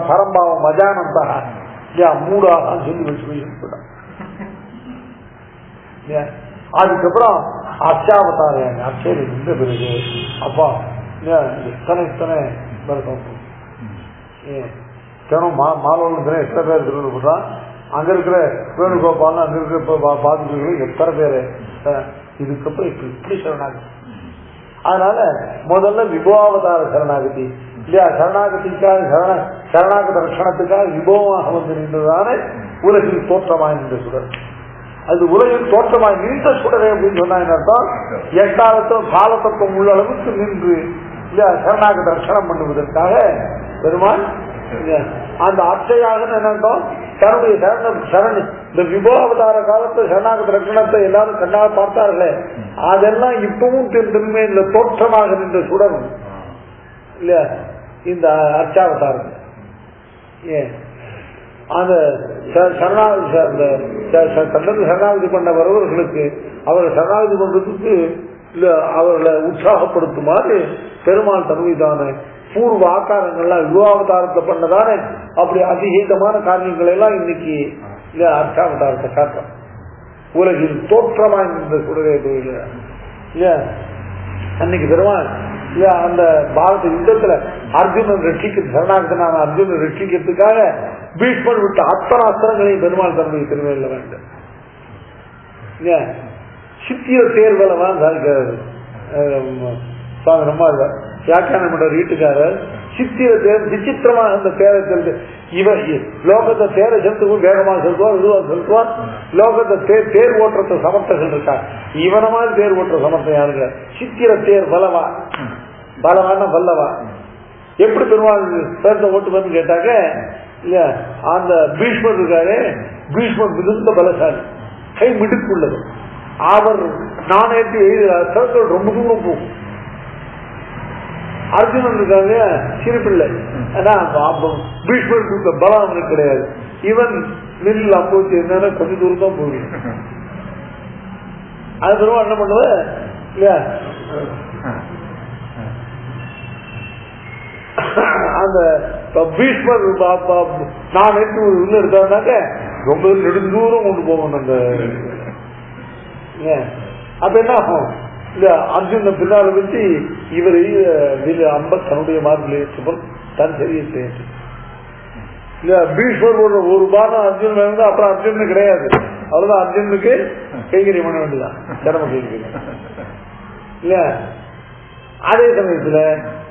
பரம்பாவம் அஜானந்தாக இல்லையா மூடாக சொல்லி வச்சு. அதுக்கப்புறம் அர்ச்சாவதாரம் அர்ச்சனை இந்த பிறகு அப்பா இத்தனை வருஷம் தினம் மாலோன்னு எத்தனை பேர் திருவிழா, அங்க இருக்கிற வேணுகோபால் அங்க இருக்கிற பாதிப்புகள் எத்தனை பேரு. இதுக்கப்புறம் இப்படி சரணாகதி. அதனால முதல்ல விபவாவதார சரணாகதி இல்லையா, சரணாகதிக்காக சரணாகத ரட்சணத்துக்காக விபவமாக வந்து நின்றதான உலகில் தோற்றமாய் நின்ற சுடர். அது உலகில் தோற்றமாய் நின்ற சுடரே அப்படின்னு சொன்னா என்ன அர்த்தம், எக்காலத்தும் காலத்தத்துவம் உள்ள அளவுக்கு நின்று இல்லையா சரணாகத ரட்சணம் பண்ணுவதற்காக பெருமாள் அந்த அர்ச்சையாக என்னட்டோம் தன்னுடைய சரண இந்த விபவாவதார காலத்து சரணாகத ரட்சணத்தை எல்லாரும் கண்ணாக பார்த்தார்களே, அதெல்லாம் இப்பவும் திரும்ப இந்த தோற்றமாக நின்ற சுடரும் இல்லையா இந்த அர்ச்சாவதாரம். ஏன் அந்த சரணாகதி பண்ண வரவர்களுக்கு அவர்கள் சரணாகதி பண்றதுக்கு இல்ல அவர்களை உற்சாகப்படுத்துமாறு பெருமாள் தன்மைதான பூர்வ ஆக்காரங்கள்லாம் விவாவதாரத்தை பண்ணதானே அப்படி அதிகமான காரியங்கள் எல்லாம் இன்னைக்கு இல்ல அர்ச்சாவதாரத்தை காட்டும். உலகில் தோற்றமாய் இந்த சுடரே இல்ல அன்னைக்கு பெருமாள் இல்ல அந்த பாரத யுத்தத்துல அர்ஜுனன் ரட்சிக்க சரணாகதனான அர்ஜுனன் ரட்சிக்கிறதுக்காக பீஷ்மன் விட்ட அத்தனை அஸ்திரங்களையும் பெருமாள் தன்னுடைய திருமையில வேண்டும். சித்திய தேர்வலதான் சாதிக்கிறாரு சுவாமி நம்மாழ்வார் வியாக்கியானம் பண்ற வீட்டுக்காரர். சித்திர தேர் விசித்திரமாக அந்த தேரை செலுத்து இவர் லோகத்தை தேரை செலுத்துக்கும் வேகமாக செலுத்துவார், இதுவாக செலுத்துவார். லோகத்தை தேர் ஓட்டுறத சமர்த்தர்கள் இருக்காங்க, இவன மாதிரி தேர் ஓட்டுற சமர்த்தம் யாருங்க, சித்திர தேர் பலவா பலவான பல்லவா. எப்படி பெருமாள் சேர்த்த ஓட்டுவன்னு கேட்டாக்க இல்ல அந்த பீஷ்மர் இருக்காரு, பீஷ்மர் மிகுந்த பலசாலி, கை மிடுக்குள்ளது. அவர் நாணயத்தை எழுதுகிறார், ரொம்ப தூரம் போகும். அர்ஜுனன் இருக்காங்க சிறுபிள்ளை, பீஷ்மருக்கு பலம் அவனுக்கு கிடையாது. இவன் நெல் அப்போச்சு என்ன கொஞ்சம் தூரம் தான் போகும். அது பெருமா என்ன பண்ணுவ இல்லையா அந்த பீஷ்மர் நான் எடுத்து உள்ள எடுத்தாக்க ரொம்ப நெடுந்தூரம் கொண்டு போகணும். அந்த அப்ப என்ன ஆகும் இல்ல அர்ஜுன பின்னால வச்சு இவரை அம்ப தன்னுடைய மாதிரி தன் சரியத்தை இல்ல பீஷ்மர் ஒரு பானம் அர்ஜுன் இருந்தா அப்புறம் அர்ஜுனு கிடையாது, அவ்வளவுதான். அர்ஜுனுக்கு கைகறி பண்ண வேண்டியதான், சிரம கைகறி இல்ல. அதே சமயத்துல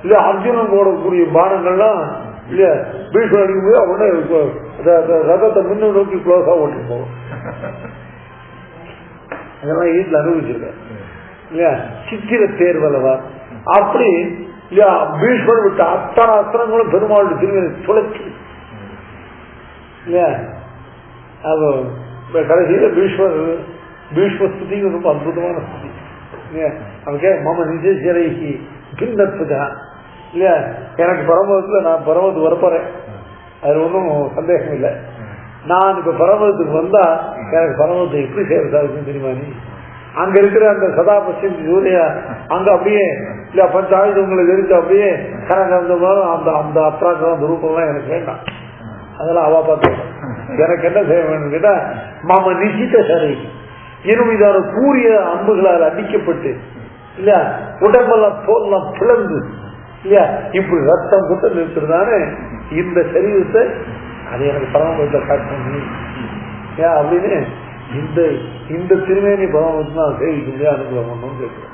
இல்ல அர்ஜுனன் போடக்கூடிய பானங்கள்லாம் இல்ல பீஷ்மர் அடிக்கும்போது உடனே ரதத்தை முன்ன நோக்கி க்ளோஸா ஓட்டி போகும். அதெல்லாம் வீட்டுல அனுபவிச்சிருக்க இல்லையா. சித்திர தேர்வலவா அப்படி இல்லையா பீஷ்மர் விட்ட அத்தனை அஸ்திரங்களும் பெருமாளுடைய திருமண துளைச்சி இல்லையா. அது கடைசியில பீஷ்ம ஸ்துதிக்கு ரொம்ப அற்புதமான ஸ்துதி இல்லையா. அவனுக்கே மம நிஜேஸ்வரைக்கு பின்னத்துக்கா இல்லையா, எனக்கு பரமத்துல நான் பரமத்துக்கு வரப்போறேன், அது ஒன்றும் சந்தேகம் இல்லை. நான் இப்ப பரமத்துக்கு வந்தா எனக்கு பரமத்தை எப்படி சேர்த்தாருன்னு தெரியுமா, நீ அங்க இருக்கிற அந்த சதா பட்சம் சூரியா அங்க அப்படியே இல்ல பஞ்சாயுதங்களை எரிச்சு அப்படியே அந்த அந்த அப்ராக்கம் அந்த ரூபம்லாம் எனக்கு வேண்டாம், அதெல்லாம் அவா பார்த்து எனக்கு என்ன செய்ய வேணும் கேட்டா மம நிச்சித்த சரி என்னுடைய கூறிய அம்புகளால் அடிக்கப்பட்டு இல்லையா உடம்பெல்லாம் தோல்லாம் பிளந்து இல்லையா இப்படி ரத்தம் கொண்டு நிறுத்துறதானே இந்த சரீரத்தை அது எனக்கு பரமபதத்தை காட்டணும் ஏன் அப்படின்னு இந்த திருமேனி பரமபதத்தை நான் சேவிக்க முடியாது அனுகூலம் பண்ணணும்னு கேட்கிறேன்.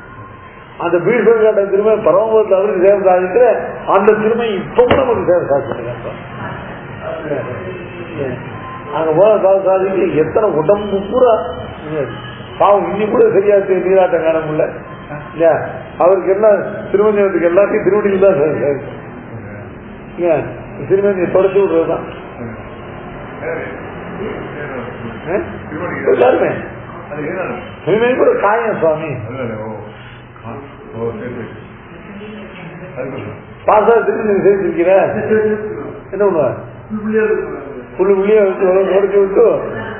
அந்த பீஷ்மர் காட்ட திரும்ப பரமபதத்தில் அவருக்கு சேவை சாதிக்கிற அந்த திருமை இப்ப கூட நமக்கு சேவை சாதிச்சிருக்கேன். அங்க போல சாதிக்கு எத்தனை உடம்பு பூரா பாவம் இன்னி கூட சரியா நீராட்டம் காண முடியல இல்லையா. அவருக்கு எல்லாம் திருமஞ்சனத்துக்கு எல்லாத்தையும் திருவடியில் தான் திருமணியை தொடச்சு விடுறதுதான் எல்லாருமே கூட காயம் சுவாமி பாசா திருமணம் சேர்த்திருக்கிற என்ன பண்ணுவார் புள்ளி புள்ளியா வச்சு உடச்சு விட்டு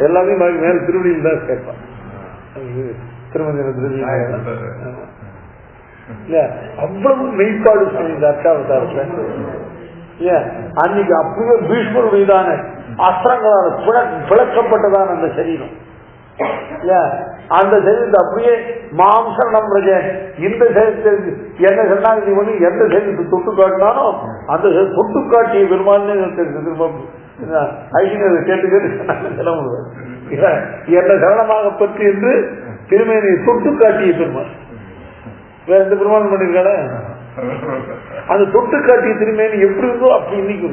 எல்லாத்தையும் மேல திருவடியில் தான் சேர்ப்பான். திருமஞ்சன அவ்வளவு மெய்ப்பாடு இந்த அர்த்தாவதாரத்துல அன்னைக்கு அப்பவே பீஷ்மருடையதான அஸ்திரங்களால் பிளக்கப்பட்டதான அந்த சரீரம் அந்த சரீரத்தை அப்படியே மாம்சம் ரஜன் இந்த சரீரத்தை என்ன சரணாகதி பண்ணி எந்த சரீரத்தை தொட்டு காட்டினானோ அந்த தொட்டு காட்டிய பெருமான்னு ஐநூறு கேட்டு என்ன சரணமாக பற்றி என்று திருமேனியை தொட்டு காட்டிய பெருமாள். வேற எந்த பெருமாள் பண்ணிருக்காரு அந்த தொட்டு காட்டிய திருமேனி எப்படி இருந்தோ அப்படி இன்னைக்கு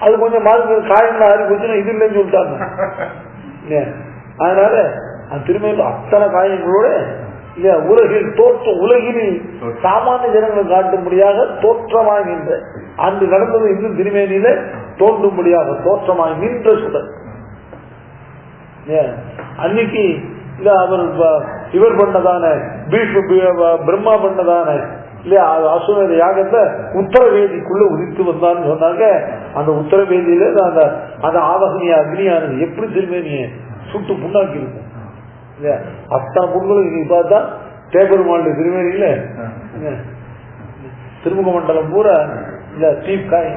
அது கொஞ்சம் மாதிரி காயம் ஆறி போச்சுன்னா இது இல்லைன்னு சொல்லிட்டாங்க. அதனால அந்த திருமேனி அத்தனை காயங்களோட இல்லையா உலகில் உலகினில் சாமானிய ஜனங்கள் காட்டும்படியாக தோற்றமாய் நின்ற அன்று நடந்தது இன்னும் திருமேனியில தோன்றும்படியாக தோற்றமாய் நின்ற சுடர். அன்னைக்கு இல்ல அவர் இவர் பண்ணதான பிரம்மா பண்ணதான இல்லையா அசுர யாகத்தை உத்தரவேதிக்குள்ள உதித்து வந்தான்னு சொன்னாங்க. அந்த உத்தரவேதியில அந்த ஆவகனிய அக்னியானது எப்படி திருமேனிய சுட்டு புண்ணாக்கி இருக்கும் இல்லையா. அத்தனை புண்களும் இன்னைக்கு பார்த்தா தேபெருமாளுடைய திருமேனியில திருமுக மண்டலம் பூரா இல்ல தீப்காய்.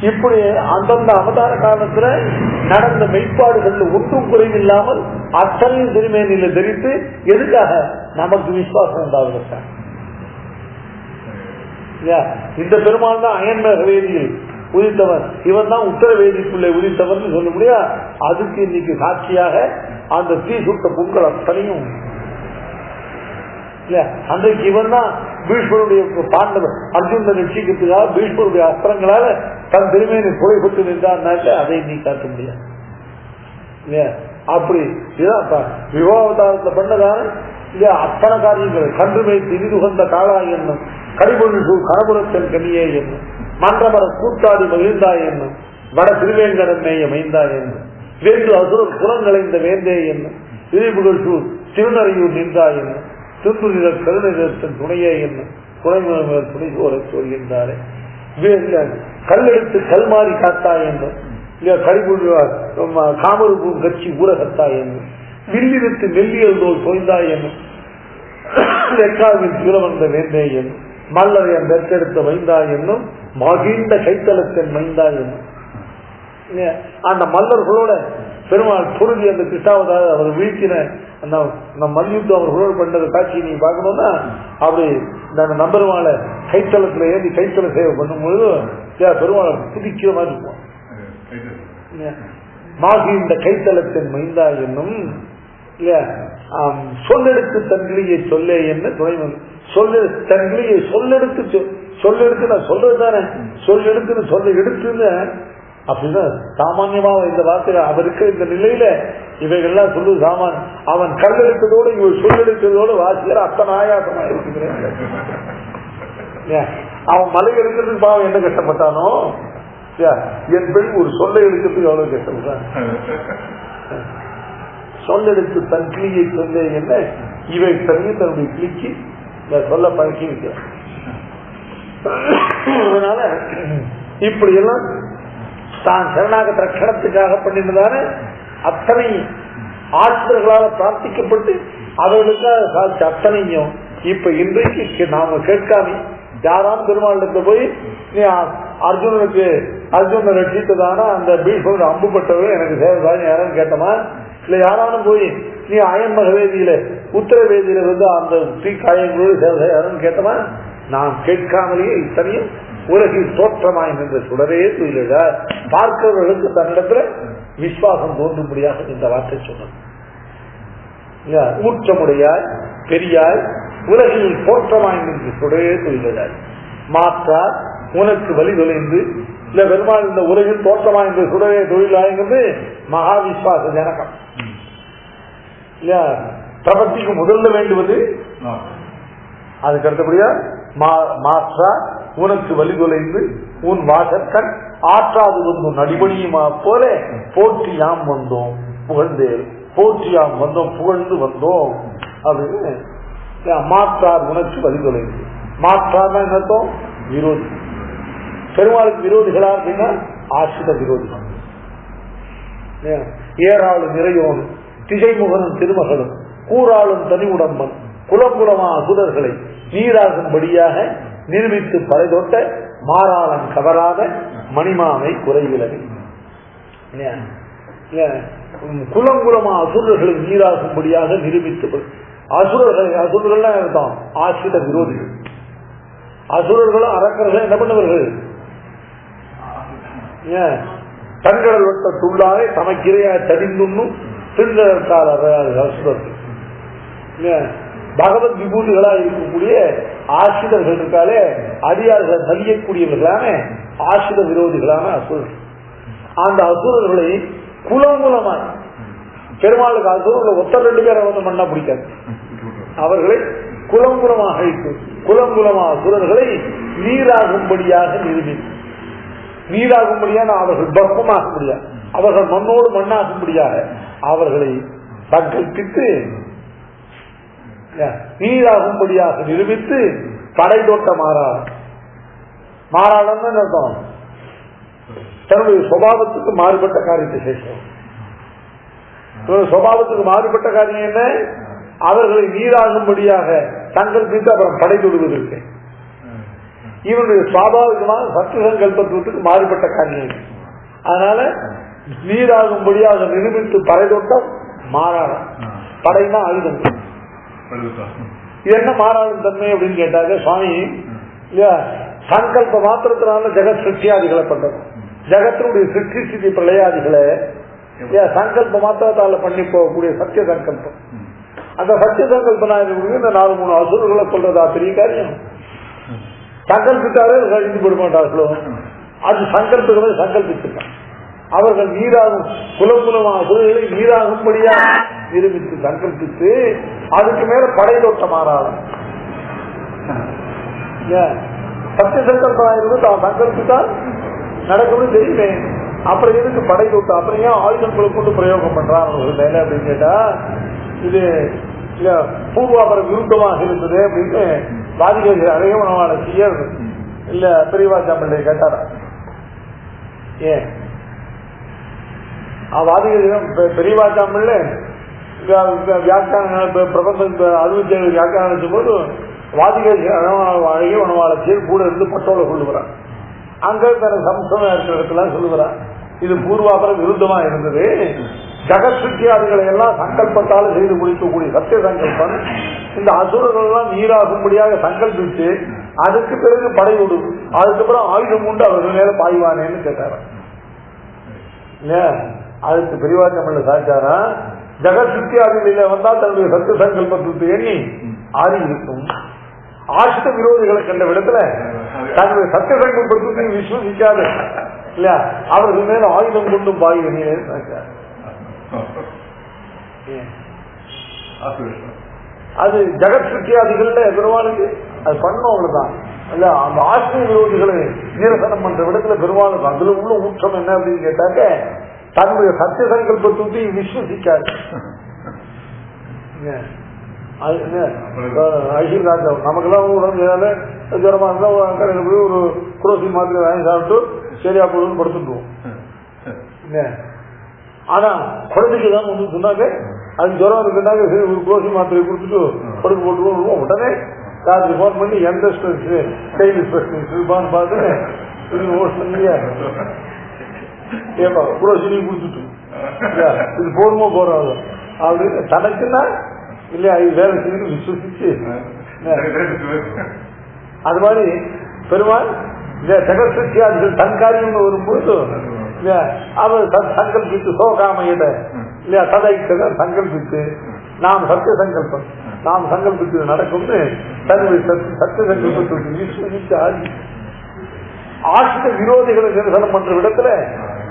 இப்படி அந்தந்த அவதார காலத்துல நடந்த மெய்ப்பாடுகள் ஒன்றும் குறைவில்லாமல் அத்தனையும் திருமேனியில தெரிவித்து எதுக்காக நமக்கு விசுவாசம் உண்டாவதற்காக. இந்த பெருமாள் தான் அயன்மேக வேதியில் உதித்தவர், இவன் தான் உத்தரவேதிக்குள்ளே உதித்தவர் சொல்ல முடியா. அதுக்கு இன்னைக்கு சாட்சியாக அந்த தீ சுட்ட பொங்கல் அத்தனையும் அன்றைக்கு இவன் தான் பீஷ்மருடைய பாண்டவர் அர்ஜுன ரட்சிக்கிறதுக்காக பீஷ்மருடைய அஸ்திரங்களால தன் திருமையை புகைப்பட்டு நின்றான்னாக்க அதை நீ காட்ட முடியாது. அப்படி இதான் விவாவதாரத்துல பண்ணதான இல்லையா அத்தனை காரியங்கள் கன்றுமை திரிதுகந்த காளா என்னும் கடிபொழு கரபுரத்தன் கனியே என்னும் மன்றமர கூத்தாடி மகிழ்ந்தாய் என்னும் வட திருவேங்கடன் மேய மைந்தாய் என்னும் வேண்டு அசுரர் புறங்களைந்த வேந்தே என்னும் விரிபுகழ் சூர் திருநறையூர் நின்றாய் என்னும் திருநுரிதர் கருணதன் துணையே என்னும் துணைமுறை துணை சோரை சொல்கின்றாரே கல்லெடுத்து கல்மாறி காத்தாய் என்னும் காமருக்கும் கட்சி ஊரகத்தாய் என்னும் வில்லிருத்து மெல்லியல் நோய் தோய்ந்தாய் என்னும் வெக்காவின் சூழவந்த வேந்தே என்னும் மல்லரை அந்த எடுத்த வைந்தாய் என்னும் மகிழ்ந்த கைத்தலத்தின் மைந்தாய் என்னும் அந்த மல்லர்களோட பெருமாள் பொருதி அந்த கிருஷ்ணாவதாக அவர் வீழ்த்தின அந்த மல்யுத்தம் அவர்களோடு பண்ணது காட்சி நீ பார்க்கணும்னா அப்படி அந்த நம்பெருமாளை கைத்தளத்துல ஏறி கைத்தள சேவை பண்ணும்போது பெருமாளை புதிக்கிற மாதிரி இருக்கும். மாகி இந்த கைத்தளத்தின் மைந்தா என்னும் சொல்லெடுத்து தன்கிளியை சொல்லே என்ன துணை சொல்லு தன்கிளியை சொல்லெடுத்து நான் சொல்றது தானே சொல்லெடுத்துன்னு சொல்ல எடுத்துன்னு அப்படிதான் சாமான்யமா இந்த வார்த்தை அவருக்கு இந்த நிலையில இவைகள்லாம் சொல்லு சாமான் அவன் கல்லெடுத்ததோடு இவர் சொல்லெடுத்ததோடு வாசிக்கிற அத்தனை ஆயாசமா இருக்கிறேன். அவன் மலை எடுக்கிறதுக்கு பாவம் என்ன கஷ்டப்பட்டானோ என் பெண் ஒரு சொல்லை எடுக்கிறதுக்கு எவ்வளவு கஷ்டப்பட்டான். சொல்லெடுத்து தன் கிளியை சொல்ல என்ன இவை தனியும் தன்னுடைய கிளிக்கு சொல்ல பழக்கி வைக்கிறான். அதனால இப்படி எல்லாம் தான் சரணாகத ரட்சணத்துக்காக பண்ணினதான அத்தனை ஆட்சியர்களால் பிரார்த்திக்கப்பட்டு அவர்களுக்காக சாதிச்ச அத்தனையும் இப்ப இன்றைக்கு நாம கேட்காம யாராம் பெருமாளுக்கு போய் நீ அர்ஜுனனுக்கு அர்ஜுன ரட்சித்ததானா அந்த பீஷ்மர் அம்புப்பட்டவர் எனக்கு சேவைதான் யாரும் கேட்டமா, இல்ல யாராலும் போய் நீ அயன்மக வேதியில உத்தர வேதியில வந்து அந்த தீக்காயங்களோடு சேவை யாரும் கேட்டமா, நான் கேட்காமலேயே இத்தனையும் உலகில் தோற்றமாய் நின்ற சுடரே துயிலா பார்க்கிறவர்களுக்கு தன்னிடத்துல விசுவாசம் தோன்றும்படியாக இந்த வார்த்தை சொன்னது. ஊற்றமுடையாய் பெரியாய் உலகில் தோற்றமாய் நின்று சுடரே துயிலாய் மாற்றார் உனக்கு வழி தொலைந்து இல்ல பெருமாள் இந்த உலகில் தோற்றமாய் நின்று சுடரே தொழிலாய்ங்கிறது மகா விஸ்வாச ஜனகம் இல்லையா. பிரபத்திக்கு முதல்ல வேண்டுவது அதுக்கு அடுத்தபடியா மாற்றா உனக்கு வழி தொலைந்து உன் வாசற்கண் ஆற்றாது வந்தோம் நடிபணியுமா போல போற்றி யாம் வந்தோம் புகழ்ந்தேன், போற்றி யாம் வந்தோம் புகழ்ந்து வந்தோம் அப்படின்னு மாற்றார் உனக்கு வழி தொலைந்து. மாற்றார் என்னத்தோம் விரோதி, பெருமாளுக்கு விரோதிகளா அப்படின்னா ஆசிரித விரோதிகள். ஏறாளும் நிறையோனும் திசைமுகனும் திருமகளும் கூறாளும் தனி உடம்பன் குலங்குலமா அசுரர்களை நீராகும்படியாக நிரூபித்து பறைதொட்ட மாறாளன் கவராத மணிமாமை குறைவிலகை. குலங்குலமா அசுரர்களை நீராகும்படியாக நிரூபித்து அசுரர்கள் அர்த்தம் ஆசிரித விரோதிகள். அசுரர்களும் அரக்கர்களும் என்ன பண்ணவர்கள், தங்கள் வட்ட துள்ளாரை தமக்கிரையா தடிந்துண்ணும் திருந்தற்கால அசுரர்கள். பகவத் விபூதிகளாக இருக்கக்கூடிய ஆசிரியர்கள் இருக்காலே அடியார்களை நலியக்கூடியவர்களான ஆசிர விரோதிகளான அசுரர்கள். அந்த அசுரர்களை குலங்குலமாய் பெருமாளுக்கு அசுரர்களை ஒத்த 2 பேரை வந்து மண்ணா பிடிக்காது, அவர்களை குலங்குலமாக குலங்குலமா அசுரர்களை நீராகும்படியாக நிரூபித்து, நீராகும்படியான அவர்கள் பக்மமாக முடியாது, அவர்கள் மண்ணோடு மண்ணாகும்படியாக அவர்களை சங்கல்பித்து நீராகும்படியாக நிரூபித்து படைதோட்ட மாறாளம் அர்த்தம் தன்னுடைய சுபாவத்துக்கு மாறுபட்ட காரியத்தை செய்கிறோம். சுபாவத்துக்கு மாறுபட்ட காரியம் என்ன, அவர்களை நீராகும்படியாக சங்கல்பித்து அப்புறம் படைதொடுவதற்கு. இவனுடைய சுவாபாவிகமான சத்து சங்கல்பத்துக்கு மாறுபட்ட காரியம். அதனால நீராகும்படியாக நிரூபித்து படைதோட்டம் மாறாளம். படைனா ஆயுதங்கள். இது என்ன மாறாளும் தன்மை அப்படின்னு கேட்டாங்க சுவாமி. சங்கல்ப மாத்திரத்தினால ஜெகத் சிருஷ்டியாதிகளை பண்றது, ஜெகத்தினுடைய சிருஷ்டி ஸ்திதி பிரளயாதிகளை சங்கல்ப மாத்திரத்தால பண்ணி போகக்கூடிய சத்திய சங்கல்பம். அந்த சத்திய சங்கல்பனா இந்த 4-3 அசுரர்களை சொல்றதா பெரிய காரியம். சங்கல்பித்தாரே கழிந்து போட மாட்டார்களோ, அது சங்கல்பங்களை சங்கல்பிச்சிருக்காங்க. அவர்கள் நீராகும் குலகுலமா அசுரர்களை நீராகும்படியா நிரூபித்து சங்கல்பித்து அதுக்கு மேல படைதோட்ட மாறாளம். சத்திய சங்கல்பம் தான் சங்கல்பித்தால் நடக்கணும் தெரியுமே, அப்புறம் எதுக்கு படைதோட்டம், அப்புறம் ஏன் ஆயுதங்களை கொண்டு பிரயோகம் பண்றாங்க மேல அப்படின்னு கேட்டா, இது பூர்வாபர விருத்தமாக இருந்தது அப்படின்னு வாதிகள் அழகே உணவான செய்யர் இல்ல பெரியவாச்சாமலை கேட்டாரா. ஏன் வாதிகள் பெரியவாச்சாமல்ல வியாக்கியான பிரபந்தம் 67 வியாக்கியானம் நினைச்சும் போது வாதிகள் அழகே உணவாளர் கூட இருந்து பட்டோலை சொல்லுகிறார். அங்க தன சம்சம் இருக்கிற இடத்துல சொல்லுகிறார், இது பூர்வாபர விருத்தமா இருந்தது, ஜெகத் சிருஷ்டியாதிகளை எல்லாம் சங்கல்பத்தால செய்து முடிக்கக்கூடிய சத்திய சங்கல்பம். இந்த அசுரர்கள் எல்லாம் நீராகும்படியாக சங்கல்பிச்சு அதுக்கு பிறகு படை விடு, அதுக்கப்புறம் ஆயுதம் உண்டு அவர்கள் மேல பாய்வானேன்னு கேட்டாரா. அதுக்கு பெரியவாச்சமல்ல சாச்சாரா, ஜெகத் சிருஷ்டியாதிகளில வந்தா தன்னுடைய சத்திய சங்கல்பத்தை எண்ணி ஆறி இருக்கும். ஆசிரித விரோதிகளை கண்ட விடத்துல தன்னுடைய சத்திய சங்கல்பத்தை விசுவசிக்காது இல்லையா, அவர்கள் மேல ஆயுதம் கொண்டும் பாய்வனே. அது ஜெகத் சிருஷ்டியாதிகள்ல பெருமாளுக்கு அது பண்ணும் அவ்வளவுதான் இல்ல. அந்த ஆசிரிய விரோதிகளை நிரசனம் பண்ற விடத்துல பெருமாளுக்கு அதுல உள்ள ஊற்றம் என்ன அப்படின்னு கேட்டாக்க, தன்னுடைய சத்திய சங்கல்பத்தை விசுவசிக்காது. நமக்கெல்லாம் உடம்பு ஜுரமா இருந்தா கடையில் போய் ஒரு குரோசி மாத்திரை வாங்கி சாப்பிட்டு சரியா போதுன்னு படுத்துட்டுவோம். ஆனா குழந்தைக்கு தான் ஒன்று சொன்னாங்க, அது ஜுரம் இருக்குன்னாங்க சரி ஒரு குரோசி மாத்திரை கொடுத்துட்டு படுக்க போட்டுருவோம். உடனே ராத்திரி போன் பண்ணி எந்த ஸ்பெஷலிஸ்ட் கையில் ஸ்பெஷலிஸ்ட் இருப்பான்னு பார்த்து ஏப்பா புரோசினி கொடுத்துட்டு இது போடுமோ போறாங்க அப்படின்னு தனக்குன்னா இல்லையா இது வேலை செய்யணும் விசுவசிச்சு அது மாதிரி பெருமாள் ஜெகத்யாதிகள் தன் காரியம் வரும்போது அவர் சங்கல்பித்து சோகாமையிட இல்லையா சதைக்க சங்கல்பித்து நாம் சத்திய சங்கல்பம் நாம் சங்கல்பித்து நடக்கும்னு தன்னுடைய சத்திய சங்கல்பத்துக்கு விசுவசித்து ஆசிரிய விரோதிகளை நிரசனம் பண்ற இடத்துல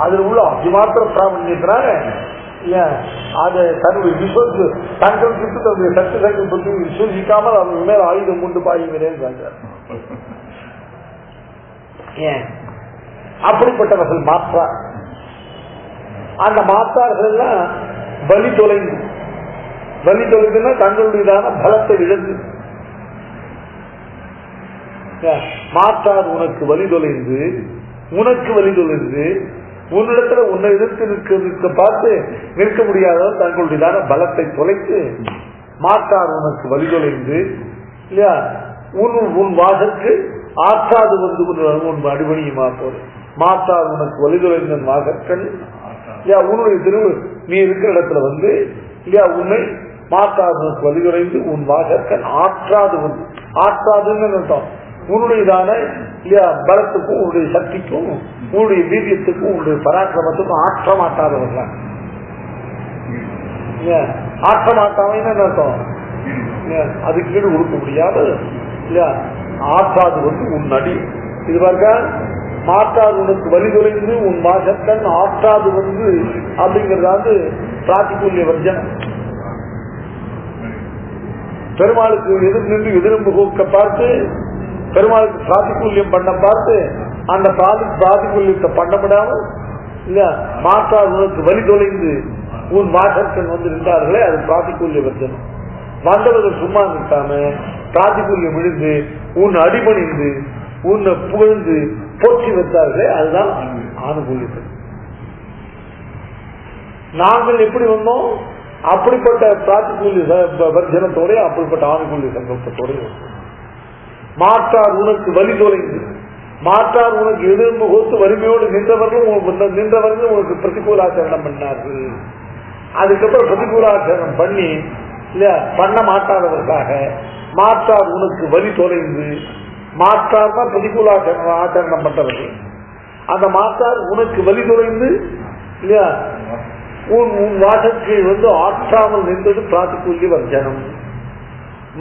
அதில் உள்ள அதிமாத்திர பிராமணியத்தினால அதை தன்னுடைய விசுவத்து சங்கல்பித்து தன்னுடைய சத்திய சங்கல்பத்தை விசுவசிக்காமல் அவங்க மேல ஆயுதம் கொண்டு பாய்கிறேன். ஏன் அப்படிப்பட்டவர்கள் மாற்றார். அந்த மாற்றார்கள் எல்லாம் வலி தொலைந்துன்னா தங்களுடையதான பலத்தை இழந்து மாற்றார் உனக்கு வலி தொலைந்து உன்னிடத்துல உன்னை எதிர்த்து நிற்க பார்த்து நிற்க முடியாத தங்களுடையதான பலத்தை தொலைத்து மாற்றார் உனக்கு வலி தொலைந்து இல்லையா உன் வாசற்கு ஆற்றாது வந்து உன் அடிபணியுமா போது மாற்றார் உனக்கு வலி தொலைந்த வாசற்கண் இல்லையா உன்னுடைய நீ இருக்கிற இடத்துல வந்து இல்லையா உன்னை மாற்றார் உனக்கு வலி தொலைந்து உன் வாசற்கண் ஆற்றாதுன்னு அர்த்தம். உன்னுடையதான இல்லையா பலத்துக்கும் உன்னுடைய சக்திக்கும் உன்னுடைய வீரியத்துக்கும் உன்னுடைய பராக்கிரமத்துக்கும் ஆற்ற மாட்டாதவர்கள் ஆற்ற மாட்டாமன்னு அர்த்தம். அதுக்கு ஈடு கொடுக்க முடியாது இல்லையா ஆற்றாது வந்து உன் அடி இது பாருங்க மாற்றாது உனக்கு வலி தொலைந்து உன் வாசக்கண் ஆற்றாது வந்து அப்படிங்கறதாவது பிராத்திகூல்ய வர்ஜனம். பெருமாளுக்கு எதிர் நின்று எதிர்ப்பு போக்க பார்த்து பெருமாளுக்கு பிராத்திகூல்யம் பண்ண பார்த்து அந்த பிராத்திகூல்யத்தை பண்ண விடாமல் இல்ல மாற்றாது உனக்கு வலி தொலைந்து உன் வாசக்கண் வந்து நின்றார்களே அது பிராத்திகூல்ய வர்ஜனம். வந்தவர்கள் சும்மா நிற்காம பிராத்திகூல்யம் விழுந்து உன் அடிபணிந்து உன்னை புகழ்ந்து போற்றி வைத்தார்களே அதுதான் ஆணுகூல்யத்தை. நாங்கள் எப்படி வந்தோம் அப்படிப்பட்ட பிராத்திகூல்ய வர்ஜனத்தோட அப்படிப்பட்ட ஆணுகூல்ய சங்கல்பத்தோட மாற்றார் உனக்கு வலி தொலைந்து மாற்றார் உனக்கு எதிர்ப்பு கோத்து வலிமையோடு நின்றவர்கள் உனக்கு பிரதிகூலாச்சரணம் பண்ணார்கள். அதுக்கப்புறம் பிரதிகூலாச்சரணம் பண்ணி இல்லையா பண்ண மாட்டாதவர்களாக மாற்றார் உனக்கு வலி தொலைந்து மாற்றார் தான் பிரதிகூலாச்சரணம் ஆச்சரணம் பண்றவர்கள். அந்த மாற்றார் உனக்கு வலி தொலைந்து இல்லையா உன் வாசத்தை வந்து ஆற்றாமல் நின்றது பிராத்திகூல்ய வர்ஜனம்.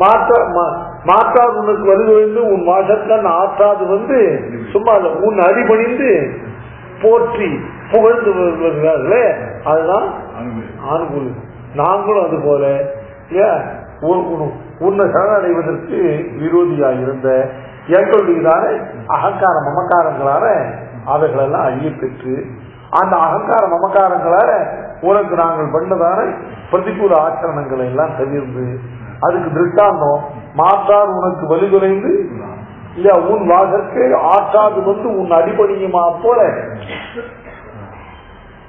மாற்றார் உனக்கு வலி தொலைந்து உன் வாசத்தான் ஆற்றாது வந்து சும்மா உன் அடிபணிந்து போற்றி புகழ்ந்து வருகிறார்களே அதுதான் ஆணுகூல்யம். நாங்களும் அது போல உன்னை சரணடைவதற்கு விரோதியாக இருந்த எங்களுடையதான அகங்கார மமக்காரங்களால அவைகளெல்லாம் அழிய பெற்று அந்த அகங்கார மமக்காரங்களால உனக்கு நாங்கள் பண்ணதான பிரதிகூல ஆச்சரணங்களை எல்லாம் தவிர்த்து அதுக்கு திருஷ்டாந்தம் மாற்றார் உனக்கு வலி தொலைந்து இல்லையா உன் வாசற்கு ஆற்றாது வந்து உன் அடிபணியுமா போல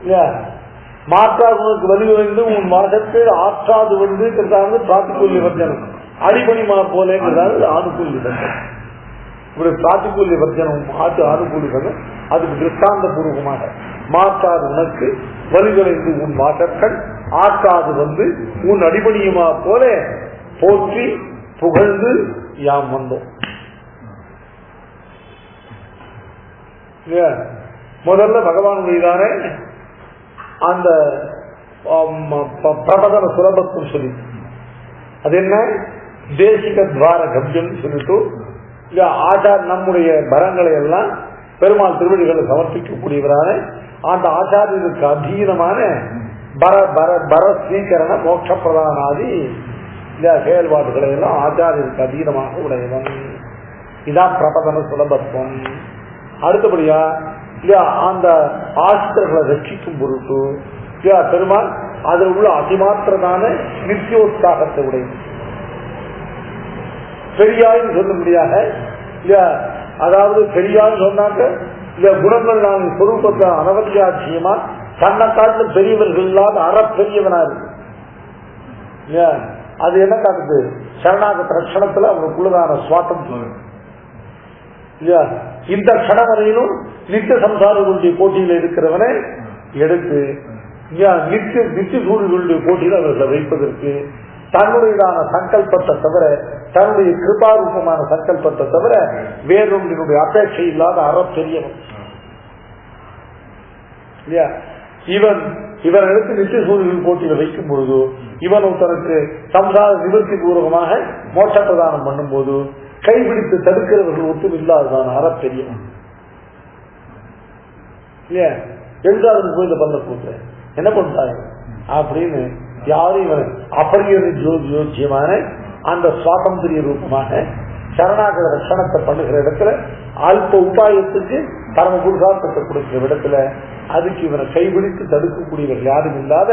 இல்லையா மாற்றார் உனக்கு வலி தொலைந்து உன் வாசற்கு ஆற்றாது வந்து பிராத்திகூல்ய வர்ஜனம் அடிபணிமா போலங்கிறதாவது ஆணுகூல்ய வர்ஜனம். இப்படி பிராத்திகூல்ய வர்ஜனம் ஆணுகூல்ய வர்ஜனம் அதுக்கு திருஷ்டாந்த பூர்வமாக மாற்றார் உனக்கு வலி தொலைந்து உன் வாசற்கள் ஆற்றாது வந்து உன் அடிபணியுமா போல போற்றி புகழ்ந்து யாம் வந்தோம். முதல்ல பகவானுடையதான அந்த பிரபதன சுலபத்துவம் சொல்லி அது என்ன தேசிக துவார கப்யம் சொல்லிட்டு ஆச்சார் நம்முடைய பரங்களை எல்லாம் பெருமாள் திருவடிகளை சமர்ப்பிக்கக்கூடியவரான அந்த ஆச்சாரியருக்கு அதீனமான பர ஸ்வீகரண மோட்ச பிரதானாதி செயல்பாடுகளை எல்லாம் ஆச்சாரியருக்கு அதீனமாக உடையவன். இதான் பிரபதன சுலபத்துவம். அடுத்தபடியா அந்த ஆசிரியர்களை ரட்சிக்கும் பொருட்டு பெருமாள் அதில் உள்ள அதிமாத்திரதான நித்தியோத்சாகத்தை உடையது. பெரியாய்ன்னு சொல்லும்படியாக அதாவது பெரியான்னு சொன்னாக்க குணங்கள் நாங்கள் சொரூபத்தை அனவத்தியாட்சியமா தன்னை காட்டு பெரியவர்கள் இல்லாத அறப்பெரியவனா இருக்கு. அது என்ன காட்டுது சரணாகத ரட்சணத்துல அவங்களுக்குள்ளதான சுவாத்தம் இல்லையா இந்த கணவரையிலும் நித்திய சம்சாரிகளுடைய போட்டியில் இருக்கிறவனை எடுத்து நித்திய சூரியர்களுடைய போட்டியில் அவர்களை வைப்பதற்கு தன்னுடையதான சங்கல்பத்தை தவிர, தன்னுடைய கிருபாரூபமான சங்கல்பத்தை தவிர வேறொன்றினுடைய அபேட்சை இல்லாத அறப்பெரியவன் இல்லையா. இவன் எடுத்து நித்திய சூரியர்கள் போட்டியில வைக்கும் பொழுது இவன் ஒருத்தனுக்கு சம்சார நிவர்த்தி பூர்வமாக மோட்ச பிரதானம் பண்ணும் போது கைபிடித்து தடுக்கிறவர்கள் ஒத்தும் இல்லாததான அறப்பெரியவன் இல்லையா. எழுதாதுக்கு போய் இந்த பண்ண போட்டு என்ன பண்ணிட்டாங்க அப்படின்னு யாரும் இவன் அபரியோஜியமான அந்த சுவாதந்திரிய ரூபமாக சரணாகத ரட்சணத்தை பண்ணுகிற இடத்துல அல்ப உபாயத்துக்கு பரம புருஷார்த்தத்தை கொடுக்கிற இடத்துல அதுக்கு இவனை கைபிடித்து தடுக்கக்கூடியவர்கள் யாரும் இல்லாத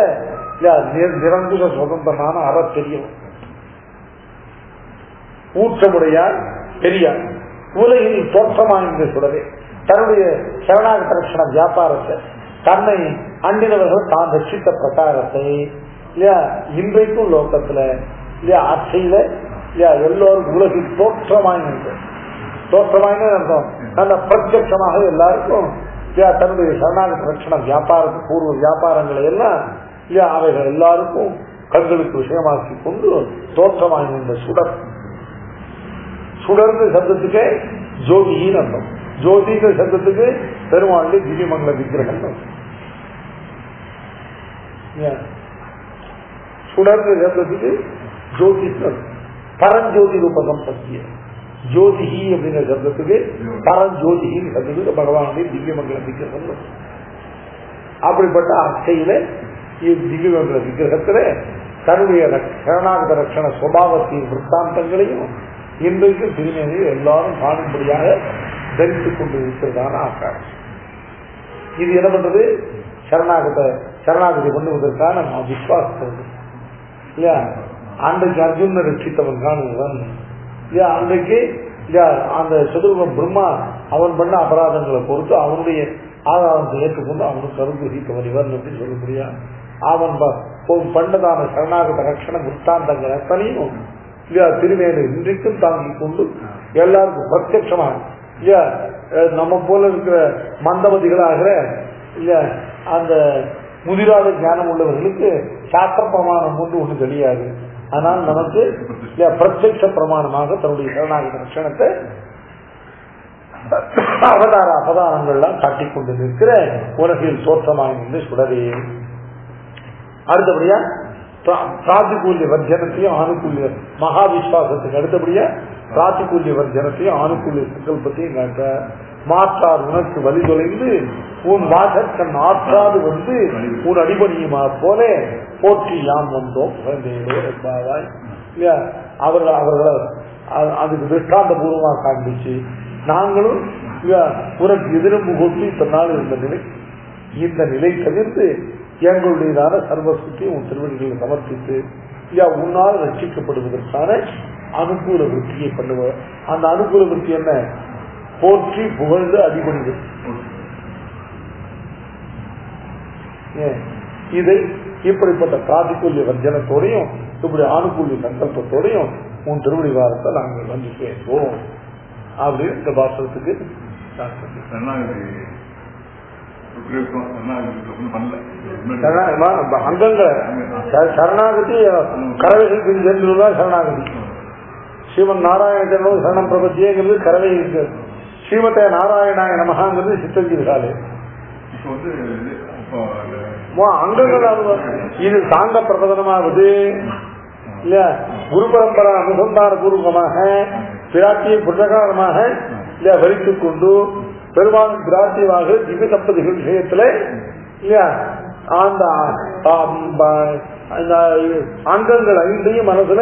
நிரங்குக சுதந்திரமான அறப்பெரியவன் ஊற்றமுடையார் பெரியார் உலகில் தோற்றமாக சொல்லவே தன்னுடைய சரணாகத ரட்சண வியாபாரத்தை தன்னை அண்டினவர்கள் தான் ரட்சித்த பிரகாரத்தை இல்லையா இன்றைக்கும் லோகத்துல இல்லையா ஆட்சியில இல்லையா எல்லோரும் உலகில் தோற்றமாய் அர்த்தம் நல்ல பிரத்யட்சமாக எல்லாருக்கும் இல்லையா தன்னுடைய சரணாகத ரட்சண வியாபாரத்து பூர்வ வியாபாரங்களை எல்லாம் இல்லையா அவைகள் எல்லாருக்கும் கண்களுக்கு விஷயமாக்கி கொண்டு தோற்றமாய் இந்த சுடர்ந்து சப்தத்துக்கு ஜோதியின் அர்த்தம், ஜோதிங்கிற சப்தத்துக்கு பெருமாளுடைய திவ்யமங்கல விக்கிரகம். சுடர்ந்து சப்தத்துக்கு ஜோதி பரஞ்சோதி ரூபகம் சத்திய ஜோதிஹி அப்படிங்கிற சப்தத்துக்கு பரஞ்சோதிஹின்னு சப்தத்துக்கு பகவானுடைய திவ்யமங்கல விக்கிரகம். அப்படிப்பட்ட அர்ச்சையில திவ்யமங்கல விக்கிரகத்துல தன்னுடைய சரணாகத ரட்சண சுபாவத்தின் விற்த்தாந்தங்களையும் இன்றைக்கு திருமேனியில் எல்லாரும் காணும்படியாக தரித்துக் கொண்டு இருக்கிறதான ஆக்காரம். இது என்ன பண்றது? சரணாகதி பண்ணுவதற்கான விசுவாசம் இல்லையா. அன்றைக்கு அர்ஜுன ரட்சித்தவன் காணுவன் இல்லையா. அன்றைக்கு அந்த சதுர்வன் பிரம்மா அவன் பண்ண அபராதங்களை பொறுத்து அவனுடைய ஆதாரத்தை ஏற்றுக்கொண்டு அவனுக்கு கருதுகித்தவன் இவன் அப்படின்னு சொல்ல முடியாது. அவன் பண்ணதான சரணாகத ரட்சண விற்த்தாந்தங்கள் அத்தனையும் இல்லையா திருமேனு இன்றைக்கும் தாங்கிக் கொண்டு எல்லாருக்கும் பிரத்யட்சமாக இல்லையா நம்ம போல இருக்கிற மந்தமதிகளாகிற இல்லையா அந்த முதிராத ஞானம் உள்ளவர்களுக்கு சாஸ்திர பிரமாணம் ஒன்று தெரியாது. ஆனால் நமக்கு பிரத்யட்ச பிரமாணமாக தன்னுடைய சரணாகத ரட்சணத்தை அவதாரங்கள்லாம் காட்டிக் கொண்டு நிற்கிற உலகில் தோற்றமாக என்று சுடரே. அடுத்தபடியா பிராதிகூல்ய வர்ஜனத்தையும் ஆணுகூல்ய மகா விஸ்வாசத்துக்கு அடுத்தபடியா பிராதிகூல்ய வர்ஜனத்தையும் ஆணுகூல்ய சங்கல்பத்தையும் காட்ட மாற்றார் உனக்கு வழி தொலைந்து உன் வாசற்கண் ஆற்றாது வந்து உன் அடிபணியுமா போல போற்றி யாம் வந்தோம் என்பாவாய் இல்லையா. அவர்களை அதுக்கு திருஷ்டாந்த பூர்வமாக காண்பிச்சு நாங்களும் உனக்கு எதிரும் கொண்டு இத்தனை நாள் இந்த நிலை தவிர்த்து எங்களுடையதான சர்வசுத்தையும் உன் திருவடிகளை சமர்ப்பித்து உன்னால் ரட்சிக்கப்படுவதற்கான அனுகூல விருத்தியை பண்ணுவார். அந்த அனுகூல விருத்தி என்ன? போற்றி புகழ்ந்து அடிபணிது. இதை இப்படிப்பட்ட பிராதிகூல்ய வர்ஜனத்தோடையும் இப்படி ஆணுகூல்ய சங்கல்பத்தோடையும் உன் திருவடி வாரத்தை நாங்கள் வந்து பேசுவோம் அப்படின்னு இந்த பாசத்துக்கு அங்கங்கள் சரணாகதி கரவைகள் சென்றுதான் சரணாகதி. ஸ்ரீமன் நாராயண ஜென்மம் சரணம் பிரபத்தியங்கிறது கரவை இருக்கு. ஸ்ரீமத நாராயணாய நமகாங்கிறது சித்தஞ்சலி சாலை. அங்கங்கள் இது சாந்த பிரபதனமாவது இல்ல குரு பரம்பரா அனுசந்தான பூர்வமாக பிராட்டியை புரகாரமாக இல்ல வரித்துக் கொண்டு பெருமாள் கிராத்தியமாக திவ்ய தம்பதிகள் விஷயத்துல இல்லையா அந்த அங்கங்கள் ஐந்தையும் மனசுல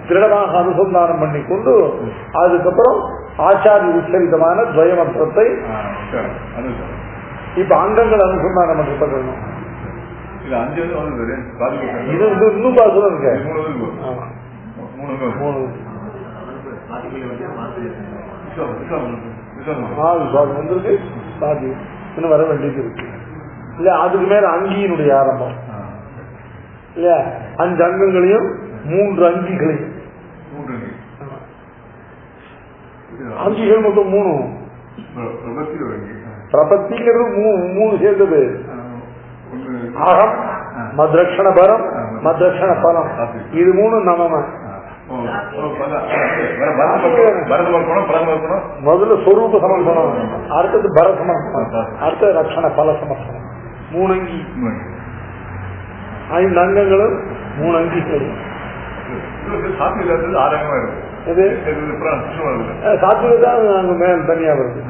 திருடமாக அனுசந்தானம் பண்ணி கொண்டு அதுக்கப்புறம் ஆச்சாரிய உச்சரிதமான துவய மந்திரத்தை இப்ப அங்கங்கள் அனுசந்தானம் பண்ணணும். இது இன்னும் பாசுரம் இருக்கு. வந்திருக்கு பாதி இன்னும் வர வேண்டியது இருக்கு இல்ல. அதுக்கு மேல அங்கியினுடைய ஆரம்பம் இல்ல. 5 அங்கங்களையும் 3 அங்கிகளையும் அங்கிகள் மொத்தம் 3 பிரபத்திங்கிறது மூணு சேர்ந்தது. அகம், மத்ரக்ஷண பரம், மத்ரக்ஷண பலம். இது மூணு நமம. முதல்ல சொரூப சமர்ப்பணம், அடுத்தது பர சமர்ப்பணம், அடுத்தது ரக்ஷண பல சமர்ப்பணம். 3 அங்கி, 5 அங்கங்களும் 3 அங்கிகள். சாத்விகம் தான் அங்க மேல் தனியா வருது.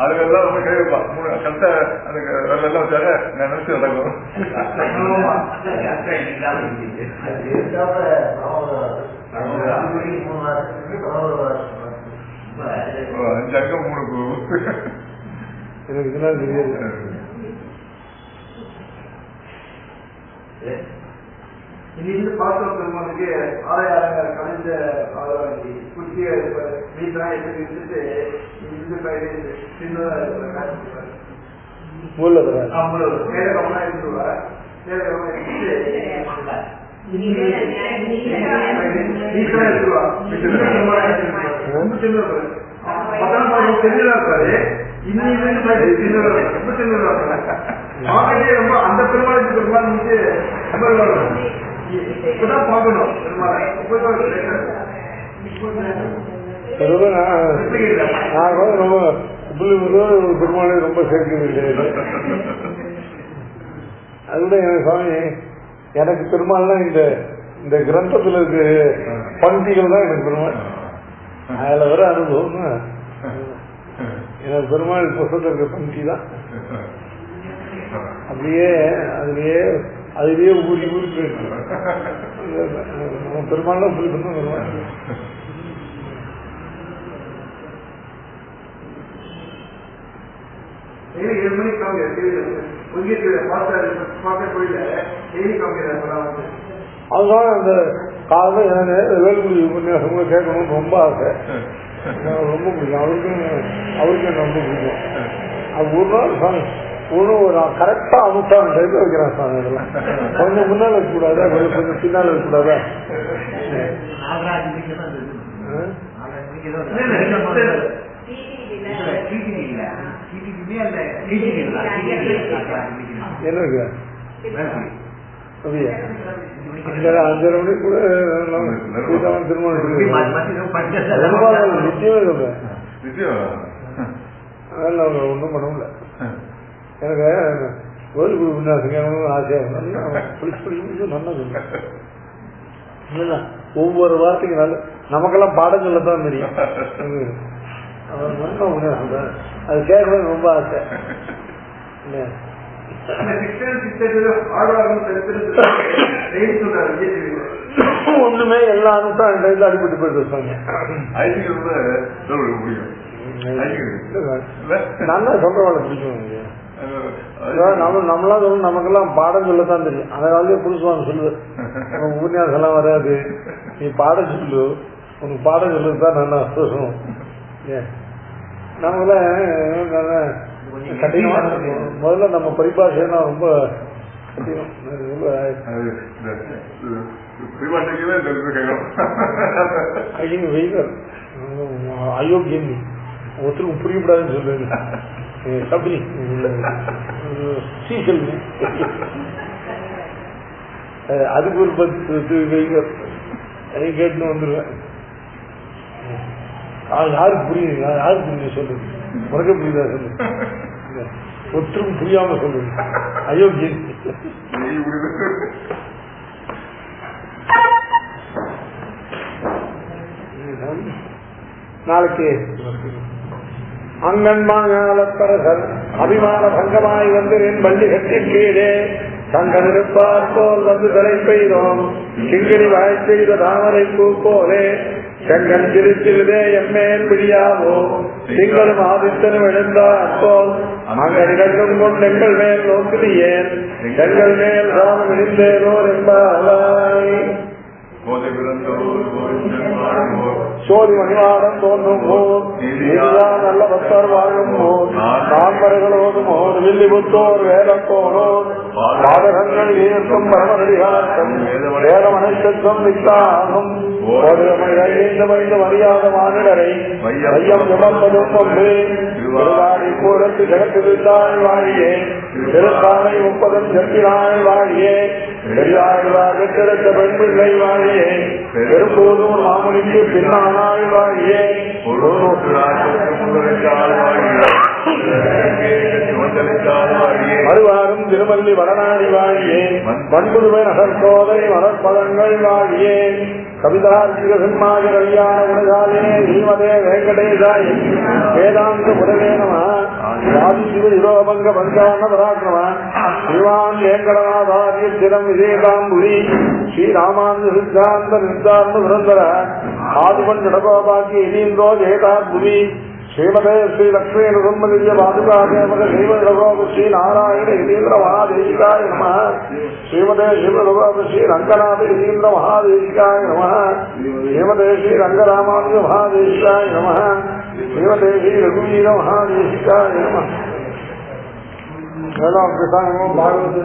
அதுக்கெல்லாம் ரொம்ப கேட்பா கரெக்ட அதுக்கு வெள்ளெல்லாம் வச்சாங்க நான் நினைச்சு நடக்கும். 5 அங்கம் 3 எனக்கு இதெல்லாம் தெரியாது. இங்கிருந்து பார்த்த பெருமானுக்கு ஆலயாரங்கள் கலைஞ்ச ஆலயம் குட்டிய வீட்டெல்லாம் எடுத்து வச்சுட்டு சின்னதா மேலகம்னா இருந்துருவார். மேலகம்னா அந்த பெருமாளுக்கு பெருமாள் இப்பதான் பார்க்கணும். பெருமாளை ரொம்ப சேர்க்கிறது. அதுதான் எனக்கு சுவாமி, எனக்கு பெருமாள்னா இந்த கிரந்தத்துல இருக்கு பந்திகள் தான் எனக்கு பெருமாள். அதுல வர அனுபவம் எனக்கு பெருமாள் புத்தகத்தில் இருக்க பந்தி தான். அப்படியே அதுலயே ஊறி போயிருக்கு. நம்ம பெருமாள் தான் சொல்லி பண்ண பெருமாள். அதுதான் அந்த காலையில் வேலுக்குடி உபன்யாசங்களை கேட்கணும்னு ரொம்ப ஆசை. ரொம்ப பிடிக்கும். அவருக்கு ரொம்ப பிடிக்கும். அது ஒரு நாள் ஒரு கரெக்டா அனுஷ்டான டைப்ல வைக்கிறான் சாமி. இதெல்லாம் கொஞ்சம் முன்னால இருக்கக்கூடாதா, கொஞ்சம் பின்னால இருக்கக்கூடாதா? என்ன இருக்கு அப்படியா? 5:30 மணிக்கு கூட திருமணம் நிச்சயமே சொல்றேன். அதெல்லாம் அவங்க ஒன்றும் பண்ண முடியல. எனக்கு கோயில் குரு ஆசையாக நல்லா ஒவ்வொரு வார்த்தைக்கு நல்ல நமக்கெல்லாம் பாடம் சொல்லத்தான் தெரியும். அது கேட்கறது ரொம்ப ஆசை. ஒண்ணுமே எல்லா அனுஷ்டான அடிபட்டு போயிட்டு நல்லா சொல்றவாளை பிடிக்கும். நம்மளாம் சொல்லணும், நமக்கெல்லாம் பாடம் சொல்லத்தான் தெரியும். அந்த காலத்தையே புதுசுவாங்க சொல்லுது, உபன்யாசம் எல்லாம் வராது, நீ பாடம் சொல்லு, உனக்கு பாடம் சொல்லுதான் நல்லா சந்தோஷம். நம்மளாம் கடினமான முதல்ல நம்ம பரிபாஷைனா ரொம்ப கடினம். வெயிலர் அயோக்கியம் ஒருத்தருக்கும் புரியப்படாதுன்னு சொல்லுங்க. அப்படி சீசல் அதுக்கு ஒரு 10 வெயிலர் அதை கேட்டுன்னு வந்துடுவேன். யாருக்கு புரியுது, யாருக்கு புரியுது சொல்லுங்க, உனக்கே புரியுதா சொல்லுங்க. ஒருத்தருக்கும் புரியாம சொல்லுங்க அயோக்கியம். நாளைக்கு அங்கன்மாஞாலப்பரசர் அபிமான பங்கமாய் வந்து என் வள்ளி கட்டி கீழே தங்கள் இருப்பார் போல் வந்து தலை பெய்தோம். சிங்கிரி வாய் செய்த தாமரை பூ போலே செங்கன் திருச்சிலுதே எம்மேல் விடியாவோ திங்களும் ஆதித்தனும் எழுந்தார் போல் அங்கள் இரண்டும் கொண்டு எங்கள் மேல் நோக்குதியேன் எங்கள் மேல் ராமம் இடிந்தேனோர் என்பாய். சோதி மணிவாரம் தோன்றும் போர் நீதிதான் நல்ல பக்தர் வாழும் போர் நான்மறைகளோடும் ஓர் வில்லி புத்தோர் வேதத்தோரோர் பாதகங்கள் ஈர்க்கும் பரமநடிகாட்டம் வேதம் அனைத்தும் நித்தாகும் மரியாத மானிடரை ஐயம் சுமப்பதும் கொண்டு திருவாடி கூடத்து ஜகத்திருந்தாய் வாழியே திருத்தானை 30 செப்பினாய் வாழியே பெரியாழ்வாக கிடைத்த பெண் பிள்ளை வாழியே பெரும்போதூர் மாமுனிக்கு பின்னானாய் வாழியே மறுவாரும் திருமல்லி வடநாடி வாழியே மண்புதுவை நகர்கோதை மலர்பதங்கள் வாழியே கவிதார்த்திக சிம்மாஜ கல்யாண குணசாலே ஸ்ரீமதே வெங்கடேசாய வேதாந்த புரவே நம ஆதிசிவபங்க பஞ்சான பராக்கிரம ஸ்ரீவான் வேங்கடநாதாரிய சிரம் விஜயகாம்புரி ஸ்ரீராமானந்த சித்தாந்த நிர்தாரண சுரந்தர ஆதிபன் ஜடகோபாக்கி இனீந்தோ ஜெயதாத்புரி ஸ்ரீமதே ஸ்ரீ லக்ஷ்மீ நுகம்பதிய பாதுகாதேவக ஸ்ரீமதகோப ஸ்ரீ நாராயண யதீந்திர மகாதேசிகாய நம ஸ்ரீமதே ஸ்ரீமதகோப ஸ்ரீ ரங்கநாத யதீந்திர மகாதேசிகாய நம ஸ்ரீமதே ஸ்ரீ ரங்கராமானுஜ மகாதேசிகாய நம ஸ்ரீமதே ஸ்ரீ ரகுவீர மகாதேசிகாய நம. பாகவத